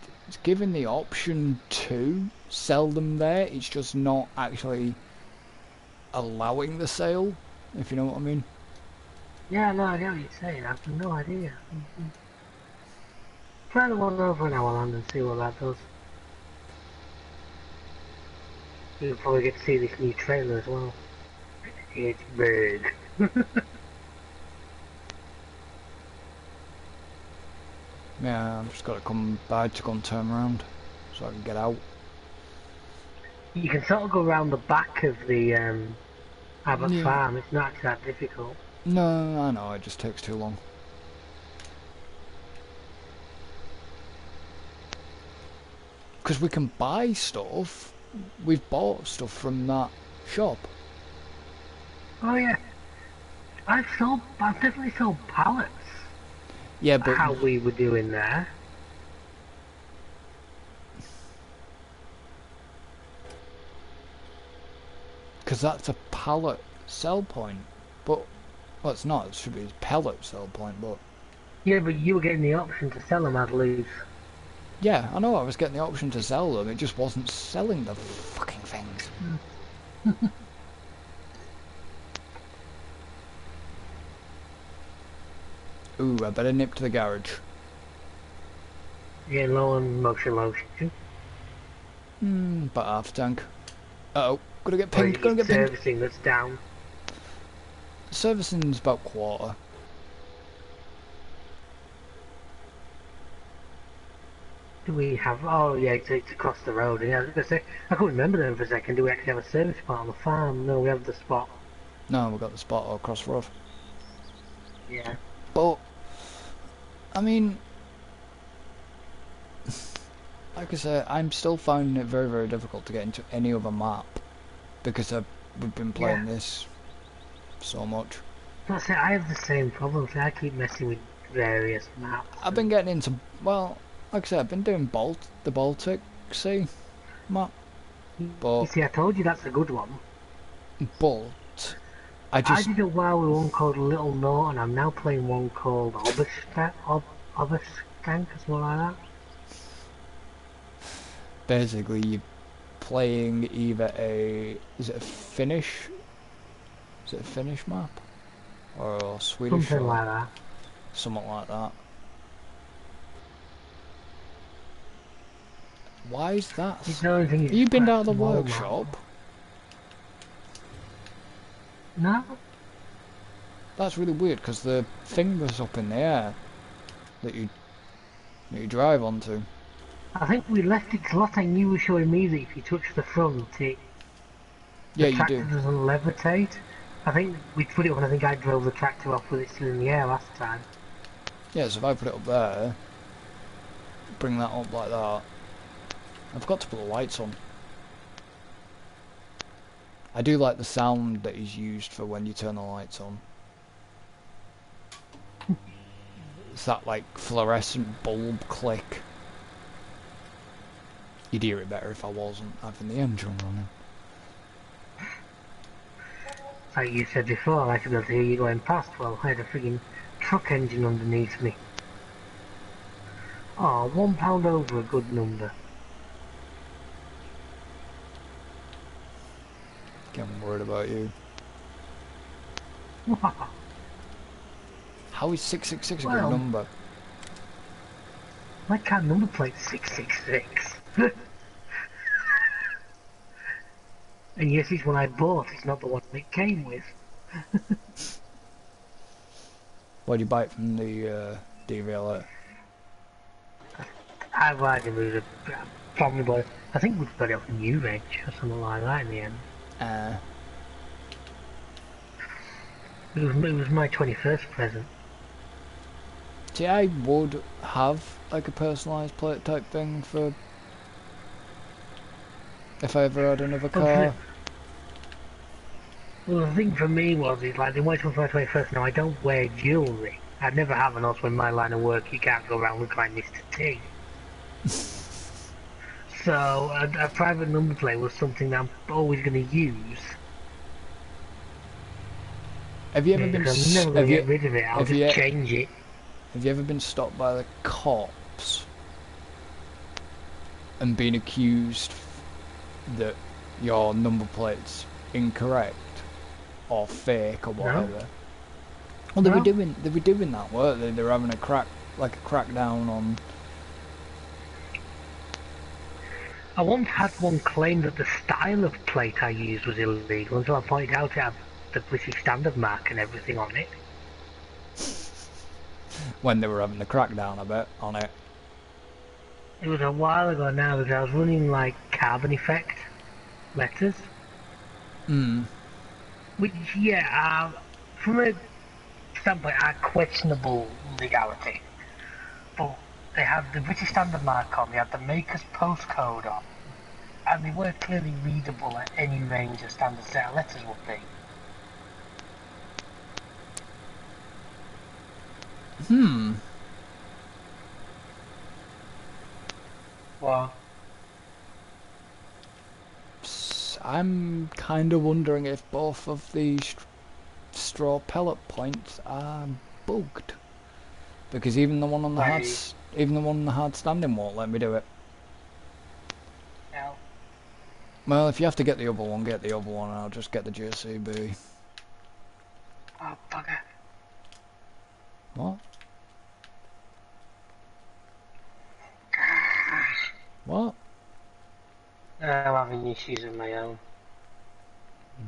the option to sell them there. It's just not actually allowing the sale, if you know what I mean. Yeah, no, I get what you're saying. I've no idea. Try the one over in our land and see what that does. You'll probably get to see this new trailer as well. It's big. Yeah, I've just got to come back to go and turn around so I can get out. You can sort of go around the back of the Abbott Farm. It's not actually that difficult. No, I know, it just takes too long. Because we can buy stuff. We've bought stuff from that shop. Oh yeah. I've definitely sold pallets. Yeah, but how we were doing there. Because that's a pallet sell point. But, well, it's not. It should be a pellet sell point, but... Yeah, but you were getting the option to sell them as loose. Yeah, I know I was getting the option to sell them. It just wasn't selling the fucking things. Ooh, I better nip to the garage. Yeah, low on motion lotion. But half tank. Uh-oh, gonna get pinged, gonna get pinged. Servicing that's down. Servicing's about quarter. Do we have... Oh yeah, it's across the road. Yeah, I was going to say, I couldn't remember them for a second. Do we actually have a service spot on the farm? No, we have the spot. No, we've got the spot across the road. Yeah. But, I mean... Like I say, I'm still finding it very, very difficult to get into any other map. Because we've been playing this so much. But I have the same problem. I keep messing with various maps. I've been getting into... Well, like I said, I've been doing the Baltic Sea map. But, you see, I told you that's a good one. But... I did a while with one called Little Note, and I'm now playing one called Obaskank or something like that. Basically, you're playing either is it a Finnish map? Or a Swedish? Something like that. Something like that. Why is that? Have you been down to the workshop? No. That's really weird because the thing was up in the air that you drive onto. I think we left it because last time you were showing me that if you touch the front, the tractor doesn't levitate. I think we put it when I think I drove the tractor off with it still in the air last time. Yeah, so if I put it up there, bring that up like that. I forgot to put the lights on. I do like the sound that is used for when you turn the lights on. It's that like fluorescent bulb click. You'd hear it better if I wasn't having the engine running. Like you said before, I should be able to hear you going past. Well, I had a frigging truck engine underneath me. Oh, £1 over a good number. I'm worried about you. How is 666 a good Well, number? my car number plate's 666. And yes, it's one I bought, it's not the one it came with. Why'd you buy it from the DVLA? I've either was a probably bought it. I think we got it off New Reg or something like that in the end. Uh, It was my 21st present. See, I would have like a personalised plate type thing for if I ever had another car. Well, the thing for me was, is like, they went for my 21st. Now, I don't wear jewellery. I'd never have, and also in my line of work, you can't go around looking like Mr. T. So, a private number plate was something that I'm always going to use. Have you ever been? Because I'm never going to get rid of it. I'll just change it. Have you ever been stopped by the cops and been accused that your number plate's incorrect or fake or whatever? No. Well, they were doing that, weren't they? They were having a crackdown on. I once had one claim that the style of plate I used was illegal until I pointed out it had the British Standard mark and everything on it. When they were having the crackdown, I bet, on it. It was a while ago now because I was running like carbon effect letters. Which, yeah, from a standpoint, are questionable legality. But they had the British Standard mark on, they had the maker's postcode on, and they were clearly readable at any range a standard set of letters would be. Well, I'm kind of wondering if both of these straw pellet points are bugged, because even the one on the hard standing won't let me do it. no. Well, if you have to get the other one, get the other one. I'll just get the JCB. Oh, bugger. What? What? I'm having issues of my own.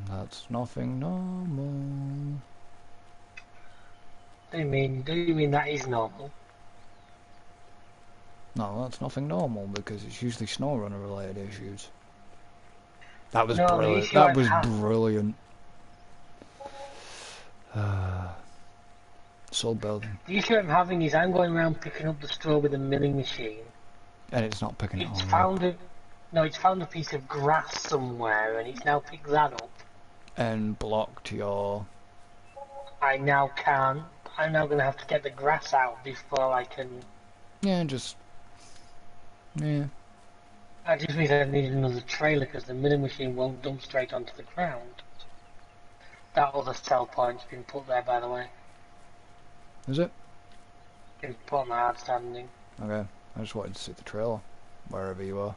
That's nothing normal. Do you mean that is normal? No, that's nothing normal, because it's usually SnowRunner related issues. That was No, brilliant. That was brilliant. Soul building. The issue I'm having is I'm going around picking up the straw with a milling machine. And it's not picking it It's on. found a piece of grass somewhere, and it's now picked that up. And blocked your... I'm now going to have to get the grass out before I can... Yeah, just... Yeah. That just means I need another trailer, because the milling machine won't dump straight onto the ground. That other sell point's been put there, by the way. Is it? Been put on the hard standing. Okay. I just wanted to see the trailer. Wherever you are.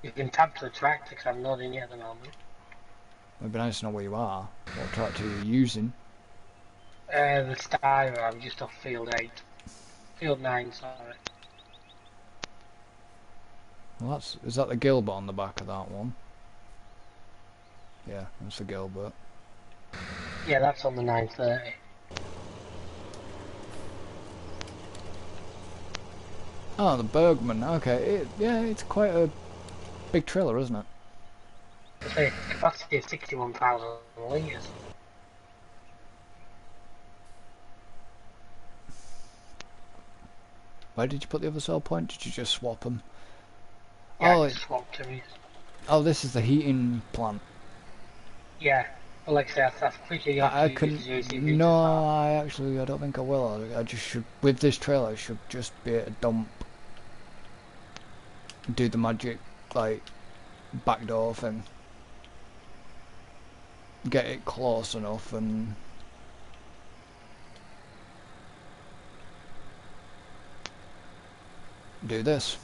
You can tab to the tractor, because I'm not in it at the moment. It'd be nice to know where you are. What tractor you're using. The Styra, I'm just off field 8. Field 9, sorry. Well, is that the Gilbert on the back of that one? Yeah, that's the Gilbert. Yeah, that's on the 930. Oh, the Bergman. Okay, yeah, it's quite a big trailer, isn't it? It's a capacity of 61,000 litres. Where did you put the other cell point? Did you just swap them? Yeah, Oh, I just swapped to me. Oh, this is the heating plant. Yeah, but like I said, that's pretty you I couldn't. No, I don't think I will. I just should. With this trailer, I should just be at a dump. Do the magic, like, backdoor thing. Get it close enough and. Do this.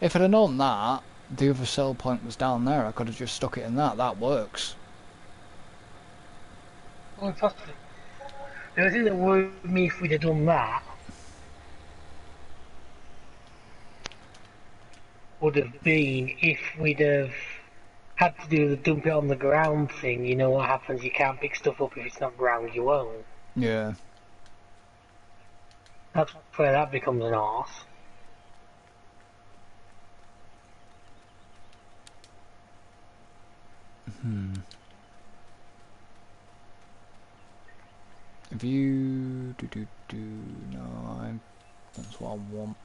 If I'd have known that, the other sell point was down there. I could have just stuck it in that. That works. Well, possibly. The only thing that worried me if we'd have done that would have been if we'd have had to do the dump it on the ground thing. You know what happens? You can't pick stuff up if it's not ground you own. Yeah. That's where that becomes an arse. If you no, that's what I want.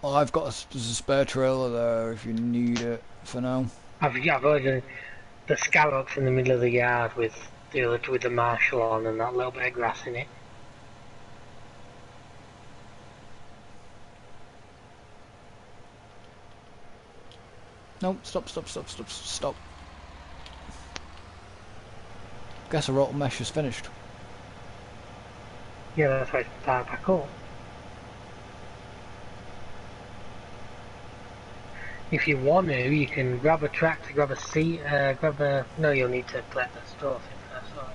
Well, I've got there's a spare trailer there if you need it for now. I've heard the scallops in the middle of the yard with the marshal on and that little bit of grass in it. No, stop. Guess a rotten mesh is finished. Yeah, that's why it's powered back up. If you want to, you can grab a tractor, grab a seat, no, you'll need to collect the stuff if that's what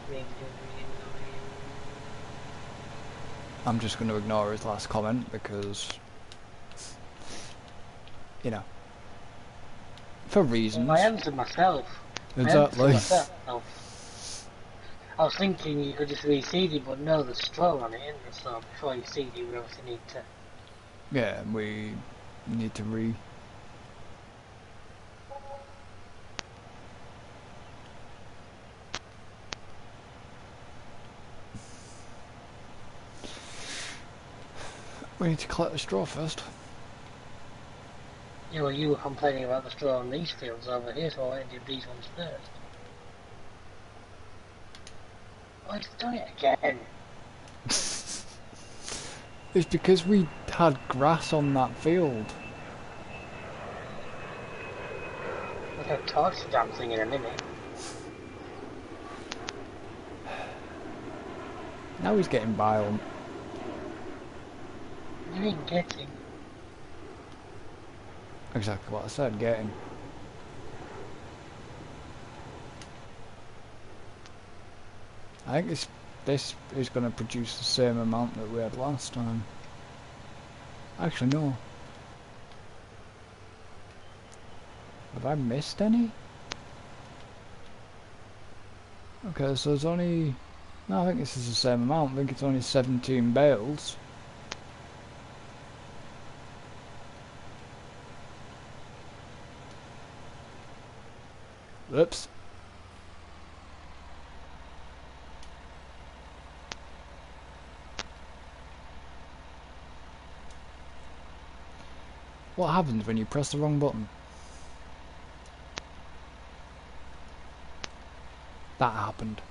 it needs to I'm just going to ignore his last comment because, you know, for reasons. I answered myself. Exactly. I was thinking you could just reseed it, but no, there's straw on it, isn't there? So before you seed it, we obviously need to... Yeah, we need to We need to collect the straw first. Yeah, well, you were complaining about the straw on these fields over here, so I did these ones first. Oh, it's done it again. It's because we had grass on that field. I'm going to torch the damn thing in a minute. Now he's getting violent. You ain't getting. Exactly what I said, getting. I think this is going to produce the same amount that we had last time. Actually, no. Have I missed any? Okay, so there's only... No, I think this is the same amount. I think it's only 17 bales. Oops. What happens when you press the wrong button? That happened.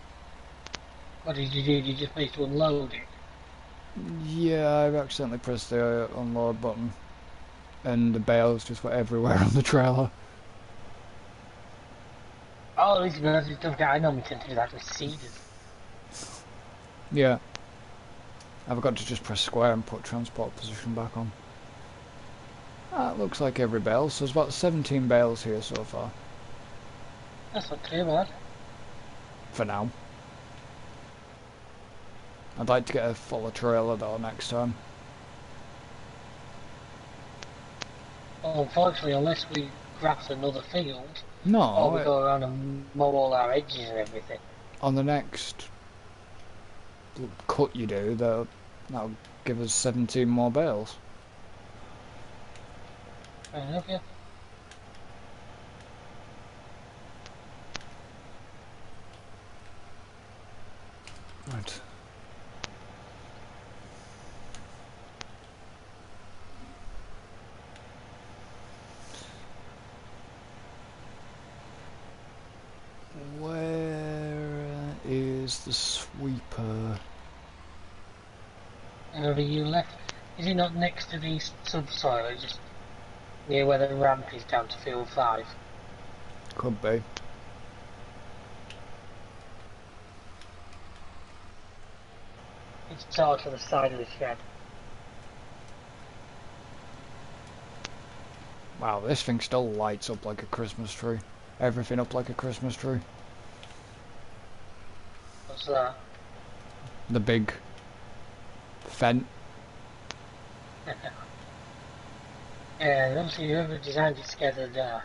What did you do? You just managed to unload it? Yeah, I accidentally pressed the unload button. And the bales just went everywhere on the trailer. Oh, these birds and stuff, I normally tend to do that with seeders. Yeah. I forgot to just press square and put transport position back on. That looks like every bale, so there's about 17 bales here so far. That's not too bad. For now. I'd like to get a fuller trailer though next time. Well, unfortunately, unless we grass another field, No. or we go around and mow all our edges and everything. On the next cut you do, that'll give us 17 more bales. Fair enough, yeah. Right. Where is the sweeper? Whenever you left, is he not next to the subsoil, just near where the ramp is down to field 5? Could be. It's sort of to the side of the shed. Wow, this thing still lights up like a Christmas tree. Everything up like a Christmas tree. What's that? The big fent. Yeah, obviously whoever designed it scared of the dark.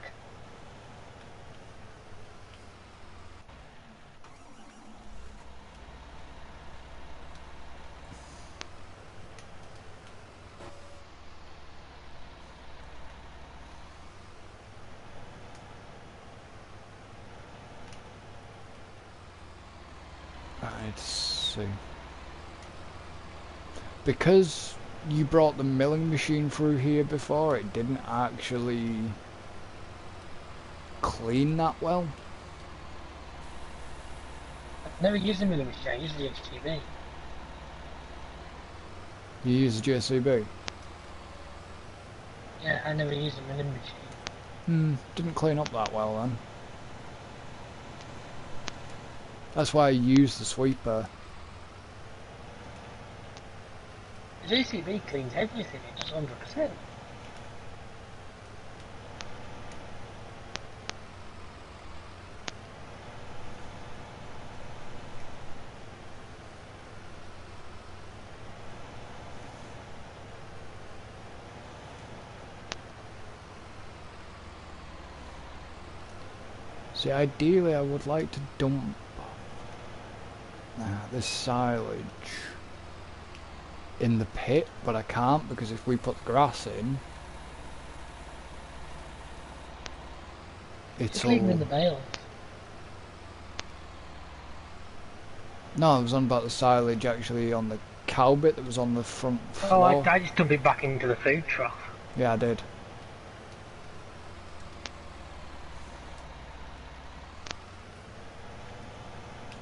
Let's see. Because you brought the milling machine through here before, it didn't actually clean that well. I've never used the milling machine, I use the HTV. You use the JCB. Yeah, I never use the milling machine. Didn't clean up that well then. That's why I used the sweeper. The JCB cleans everything, it does 100%. See, ideally I would like to dump this silage in the pit, but I can't because if we put the grass in, it's Just all... leave them in the bales. No, I was on about the silage actually on the cow bit that was on the front floor. Oh, I just dump it back into the food trough. Yeah, I did.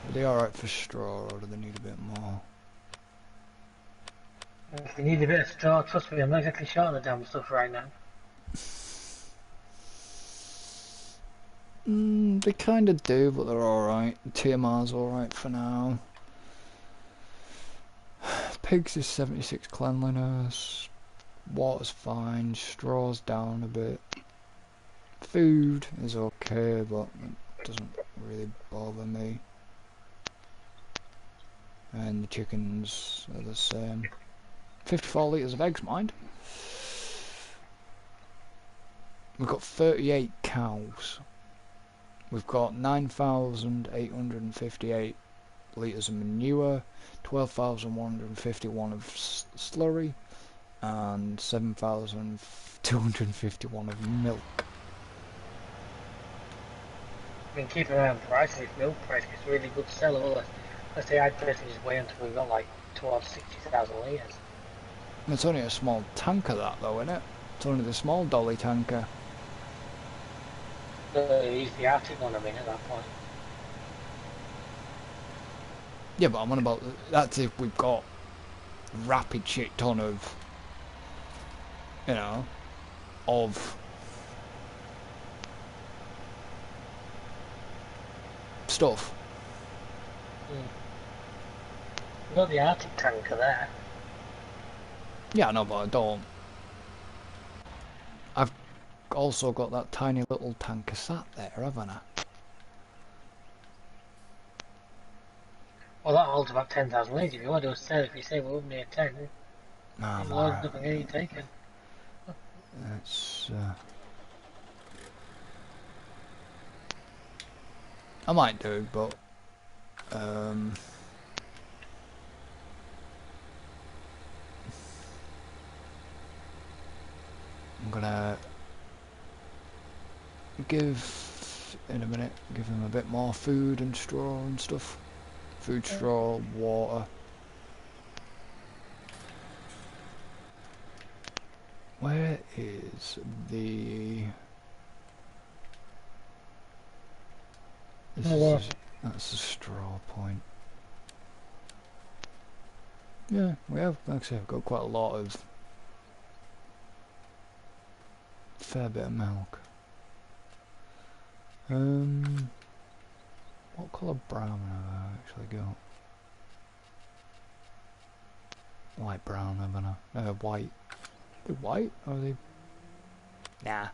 Are they alright for straw or do they need a bit more? If you need a bit of straw, trust me, I'm not exactly short of the damn stuff right now. They kind of do, but they're alright. TMR's alright for now. Pigs is 76 cleanliness. Water's fine. Straw's down a bit. Food is okay, but it doesn't really bother me. And the chickens are the same. 54 litres of eggs, mind. We've got 38 cows. We've got 9,858 litres of manure, 12,151 of slurry, and 7,251 of milk. I mean, keep an eye on prices. If milk price gets really good to sell, well, let's say I'd personally just wait until we've got like towards 60,000 litres. It's only a small tanker that though, isn't it? It's only the small dolly tanker. Use the Arctic one, I mean, at that point. Yeah, but I'm on about that's if we've got rapid shit ton of, you know, of stuff. We've got the Arctic tanker there. Yeah, I know, but I don't. I've also got that tiny little tanker sat there, haven't I? Well, that holds about 10,000 litres. If you want to do a sale, if you say we're up near 10, Nah, loads of nothing you taken. It's I might do, but I'm gonna give in a minute. Give them a bit more food and straw and stuff. Food, straw, water. Where is the? That's the straw point. Yeah, we have actually got quite a lot of fair bit of milk. What colour brown have I actually got? Light brown, haven't I? White. Are they white? Or are they? Nah,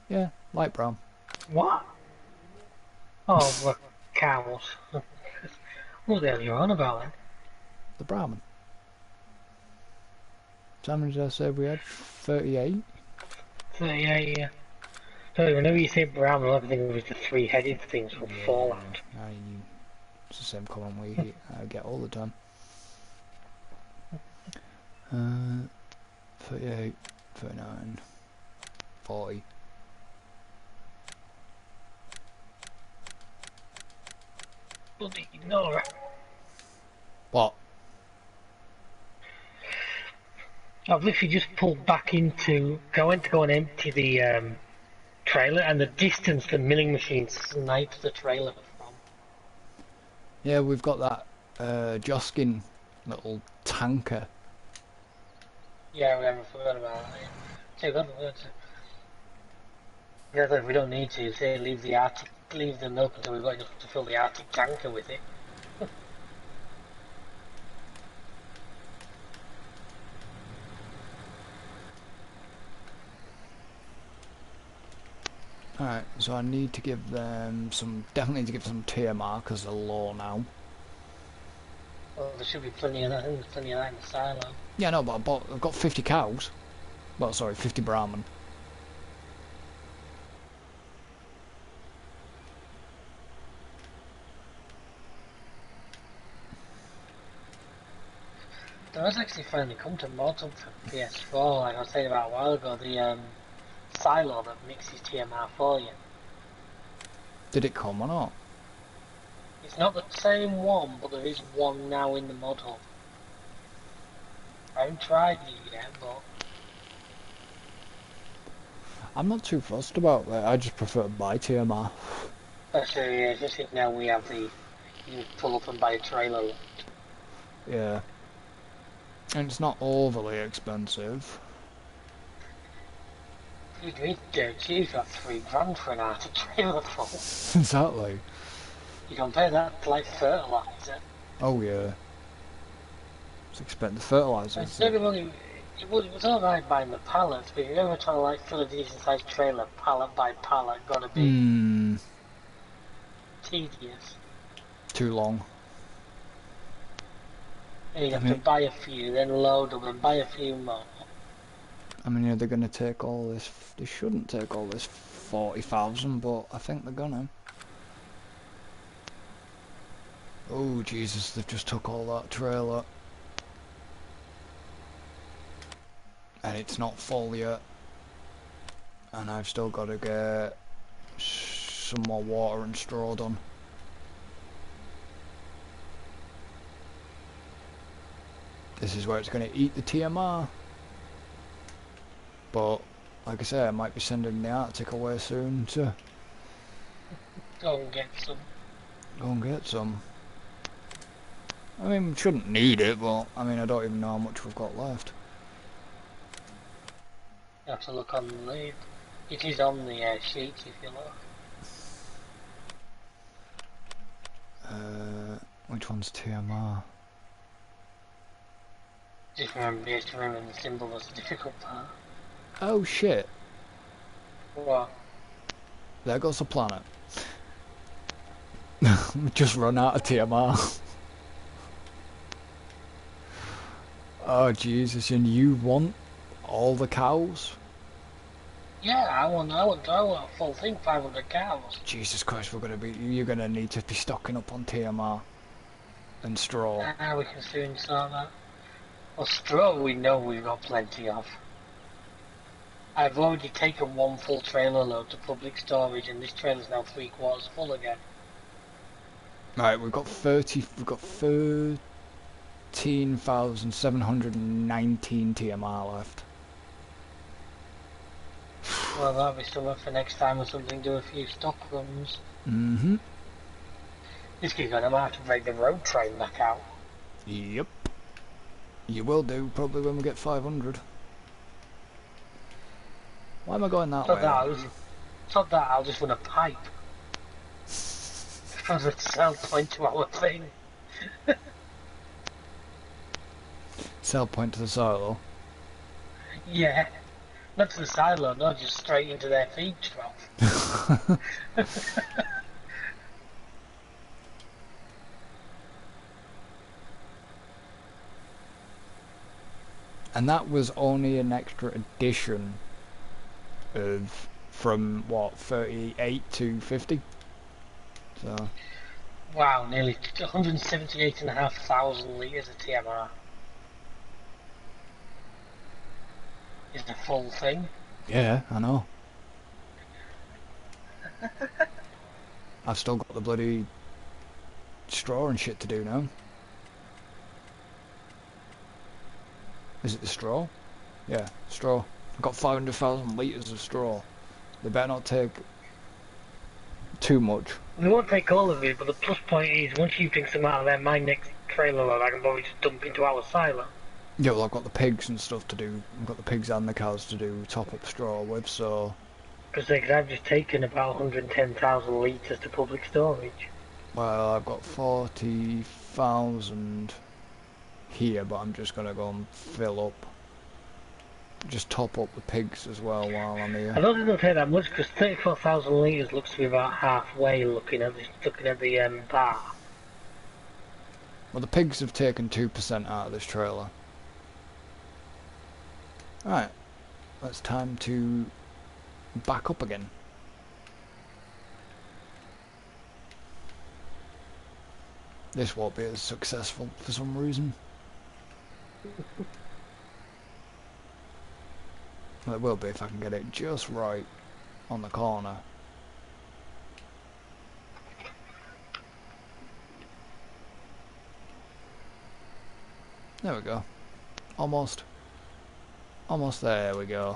Yeah, light brown. What? Oh, well, cows. What the hell are you on about then? The Brahman. How many did I say we had? 38? 38, yeah. So whenever you say brown, all I can think of is the three-headed things from Yeah, Fallout. it's the same common I get all the time. 38, 39, 40. Bloody ignore it. What? I've literally just pulled back into... I went to go and empty the trailer, and the distance the milling machine sniped the trailer from. Yeah, we've got that Joskin little tanker. Yeah, we haven't forgot about that. Yeah. Yeah, if we don't need to, say leave the milk until we've got enough to fill the Arctic tanker with it. Alright, so I need to give them some, definitely need to give them TMR because they're low now. Well, there should be plenty of that. I think there's plenty of that in the silo. Yeah, no, but I've got 50 cows. Well, sorry, 50 Brahman. There has actually finally come to mods up for PS4, like I was saying about a while ago, the silo that mixes TMR for you. Did it come or not? It's not the same one, but there is one now in the mod hub. I haven't tried it yet, but... I'm not too fussed about that, I just prefer to buy TMR. Especially now we have the... You can pull up and buy a trailer. Yeah. And it's not overly expensive. You've got £3 for an Arctic trailer full. Exactly. You compare that to like fertiliser. Oh yeah. It's expensive. The fertilizers. Don't get me wrong, it was alright buying the pallets, but if you're ever trying to like fill a decent sized trailer pallet by pallet, gotta be tedious. Too long. And you have to buy a few, then load them and buy a few more. I mean, yeah, they're gonna take all this. They shouldn't take all this 40,000, but I think they're gonna. Oh Jesus! They've just took all that trailer, and it's not full yet. And I've still got to get some more water and straw done. This is where it's going to eat the TMR. But, like I say, I might be sending the Arctic away soon to... Go and get some. Go and get some. I mean, we shouldn't need it, but, I mean, I don't even know how much we've got left. You have to look on the... It is on the sheets if you look. Which one's TMR? Just remember the symbol was the difficult part. Oh shit. What? There goes the planet. We just run out of TMR. Oh Jesus, and you want all the cows? Yeah, I want a full thing, 500 cows. Jesus Christ, you're gonna need to be stocking up on TMR and straw. We can soon sort that. Well, straw we know we've got plenty of. I've already taken one full trailer load to public storage, and this trailer's now 3/4 full again. Right, we've got 13,719 TMR left. Well, that'll be something for next time or something, do a few stock runs. Mm-hmm. This kid's gonna have to break the road train back out. Yep. You will do, probably when we get 500. Why am I going that way? Stop that, I'll just run a pipe. As a sell point to our thing. Sell point to the silo. Yeah. Not to the silo, no, just straight into their feed trough. And that was only an extra addition of from what 38 to 50. So Wow, nearly 178,500 litres of TMR is the full thing. yeah, I know. I've still got the bloody straw and shit to do now. Is it the straw? Yeah, straw. I've got 500,000 litres of straw. They better not take too much. They won't take all of it, but the plus point is, once you bring some out of there, my next trailer load I can probably just dump into our silo. Yeah, well, I've got the pigs and stuff to do. I've got the pigs and the cows to do top-up straw with, so... Because I've just taken about 110,000 litres to public storage. Well, I've got 40,000 here, but I'm just gonna go and fill up. Just top up the pigs as well while I'm here. I don't think they'll take that much, because 34,000 litres looks to be about halfway looking at the bar. Well, the pigs have taken 2% out of this trailer. Alright, it's time to back up again. This won't be as successful for some reason. Well, it will be if I can get it just right on the corner. There we go. Almost. Almost there we go.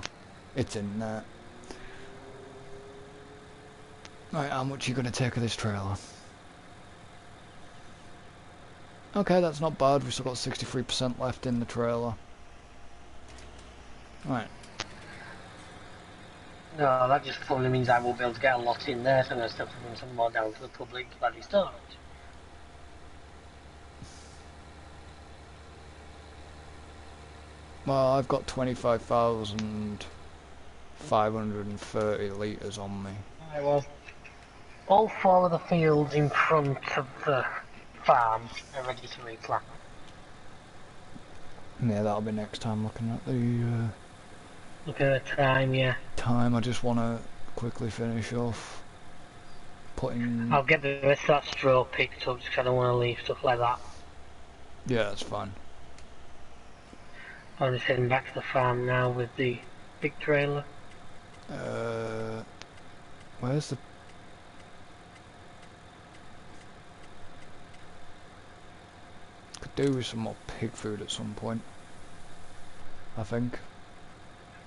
It's in there. Right, how much are you going to take of this trailer? Okay, that's not bad. We've still got 63% left in the trailer. Right. No, that just probably means I won't be able to get a lot in there, so I'm going to have to bring some more down to the public bloody storage. Well, I've got 25,530 litres on me. Alright, well, all four of the fields in front of the farm are ready to replant. Yeah, that'll be next time looking at the Look at the time, yeah. time. I just want to quickly finish off putting... I'll get the rest of that straw picked up, because I don't want to leave stuff like that. Yeah, that's fine. I'm just heading back to the farm now with the big trailer. Where's the... Could do with some more pig food at some point, I think.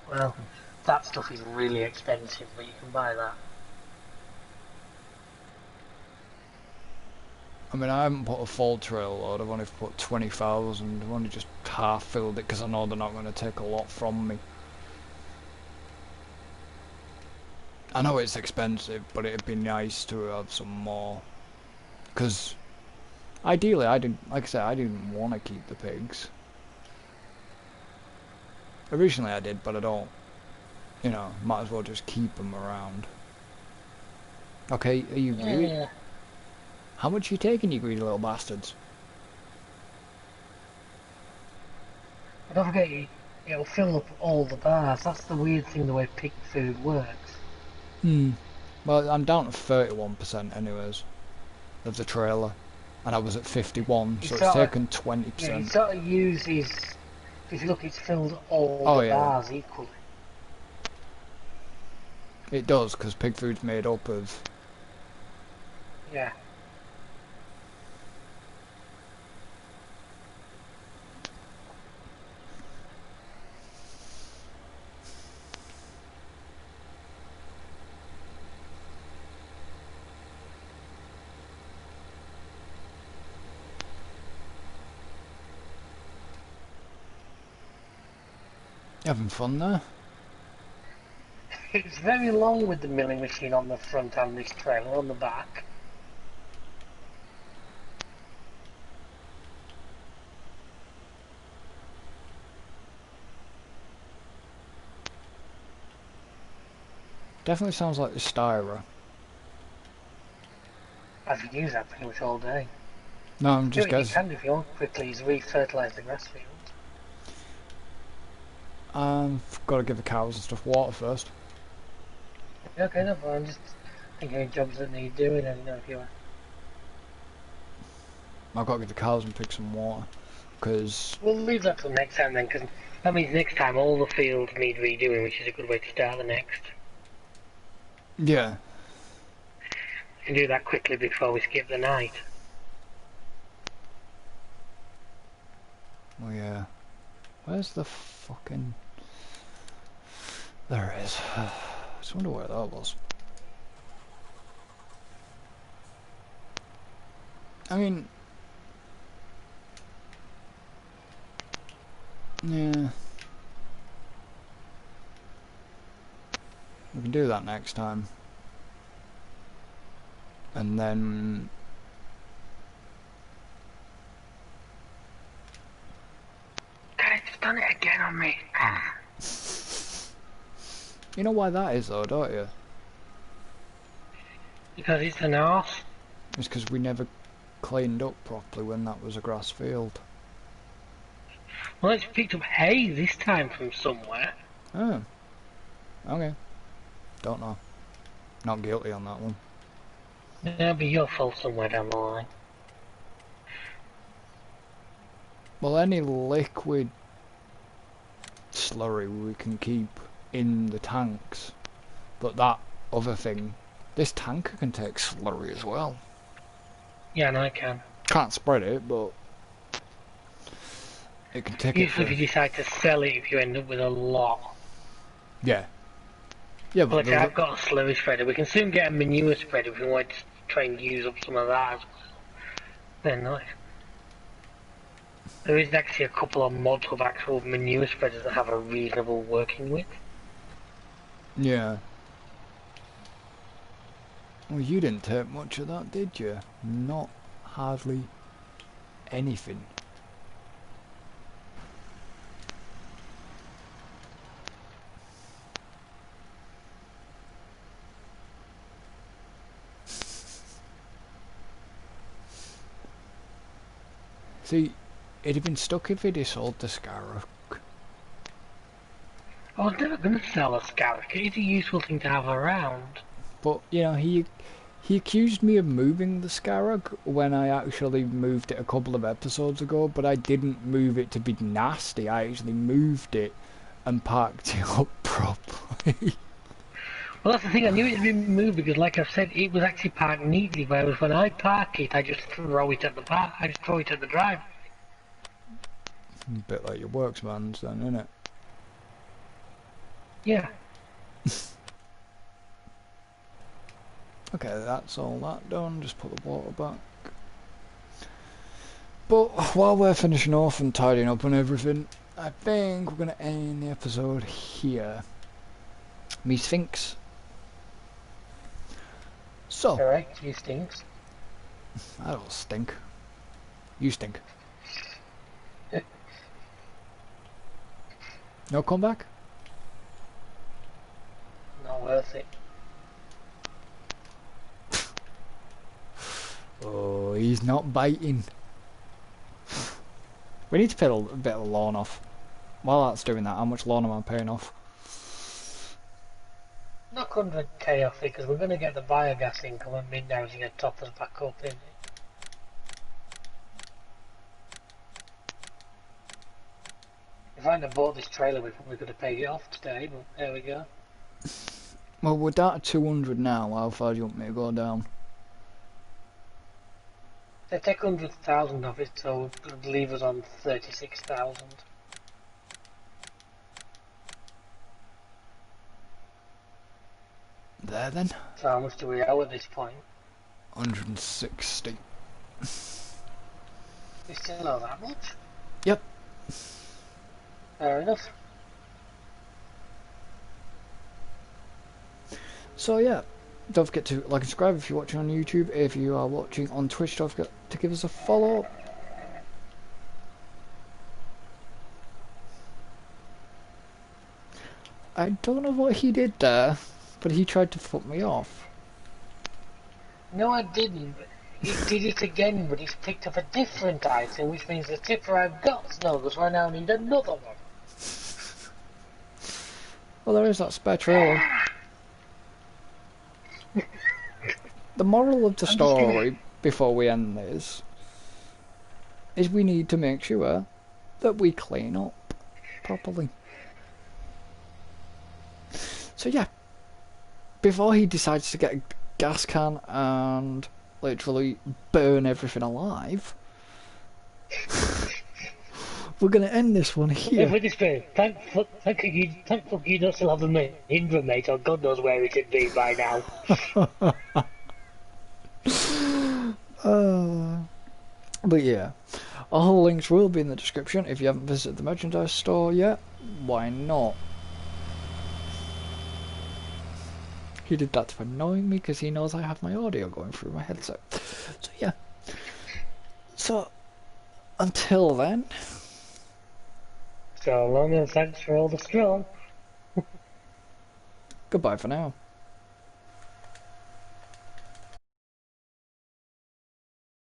Well, that stuff is really expensive, but you can buy that. I mean, I haven't put a full trail load, I've only put 20,000, I've only just half filled it because I know they're not going to take a lot from me. I know it's expensive, but it'd be nice to have some more. Because, ideally, like I said, I didn't want to keep the pigs. Originally I did, but I don't, you know, might as well just keep them around. Okay, are you greedy? Yeah. How much are you taking, you greedy little bastards? Don't forget, it'll fill up all the bars. That's the weird thing, the way pig food works. Well, I'm down to 31% anyways, of the trailer. And I was at 51, so it's taken 20%. Yeah, it sort of uses... If you look, it's filled all the bars equally. It does, because pig food's made up of... Yeah. Having fun there? It's very long with the milling machine on the front and this trailer on the back. Definitely sounds like the styra. I could use that pretty much all day. No, I'm Do just what you guessing. can if you want quickly is refertilise the grass field. Got to give the cows and stuff water first. Okay, no, but I'm just thinking of jobs that need doing, and if you I've got to give the cows and pick some water. Because, we'll leave that till next time then, because that means next time all the fields need redoing, which is a good way to start the next. yeah. We can do that quickly before we skip the night. Oh yeah. Where's the fucking... There it is. I just wonder where that was. I mean... Yeah. We can do that next time. And then... God, it's done it again on me. You know why that is though, don't you? Because it's an arse. It's because we never cleaned up properly when that was a grass field. Well, it's picked up hay this time from somewhere. Oh. Okay. Don't know. Not guilty on that one. That'll be your fault somewhere down the line. Well, any liquid slurry we can keep in the tanks. But that other thing, this tanker can take slurry as well. Yeah, and I can. Can't spread it, but it can take Usually it. if you decide to sell it, if you end up with a lot. Yeah. Yeah, but Like I've got a slurry spreader. We can soon get a manure spreader if we want to try and use up some of that as well. Then nice. There is actually a couple of mods of actual manure spreaders that have a reasonable working width. yeah. Well, you didn't take much of that, did you? Not hardly anything. See, it'd have been stuck if he'd have sold the Scarab. I was never going to sell a Scarab. It's a useful thing to have around. But, you know, he accused me of moving the Scarab when I actually moved it a couple of episodes ago, but I didn't move it to be nasty. I actually moved it and parked it up properly. Well, that's the thing. I knew it had been moved because, like I've said, it was actually parked neatly. Whereas when I park it, I just throw it at the park. I just throw it at the drive. A bit like your worksman's then, isn't it? Yeah. Okay, that's all that done. Just put the water back. But while we're finishing off and tidying up and everything, I think we're going to end the episode here. Me Sphinx. So. Correct. You stinks. I don't stink. You stink. No comeback? Not worth it. Oh, he's not biting. We need to pay a bit of the lawn off. While that's doing that, how much lawn am I paying off? Knock 100k off it because we're going to get the biogas income at midnight to get top us back up in it. If I hadn't bought this trailer, we probably could have paid it off today, but there we go. Well, we're down to 200 now. How far do you want me to go down? They take 100,000 of it, so it would leave us on 36,000. There then. So how much do we owe at this point? 160. We still owe that much? Yep. Fair enough. So yeah, don't forget to like and subscribe if you're watching on YouTube. If you are watching on Twitch, don't forget to give us a follow. I don't know what he did there, But he tried to fuck me off. No, I didn't. He did it again, but he's picked up a different item, which means the tipper I've got's no good, so I now need another one. Well, there is that spare trailer. The moral of the story, before we end this, is we need to make sure that we clean up properly. So yeah, before he decides to get a gas can and literally burn everything alive, we're going to end this one here. Thank fuck you don't still have the Mahindra, mate, or God knows where it'd be by now. But yeah, all links will be in the description. If you haven't visited the merchandise store yet, why not? He did that for annoying me because he knows I have my audio going through my headset. So yeah. So until then. So long and thanks for all the straw. Goodbye for now.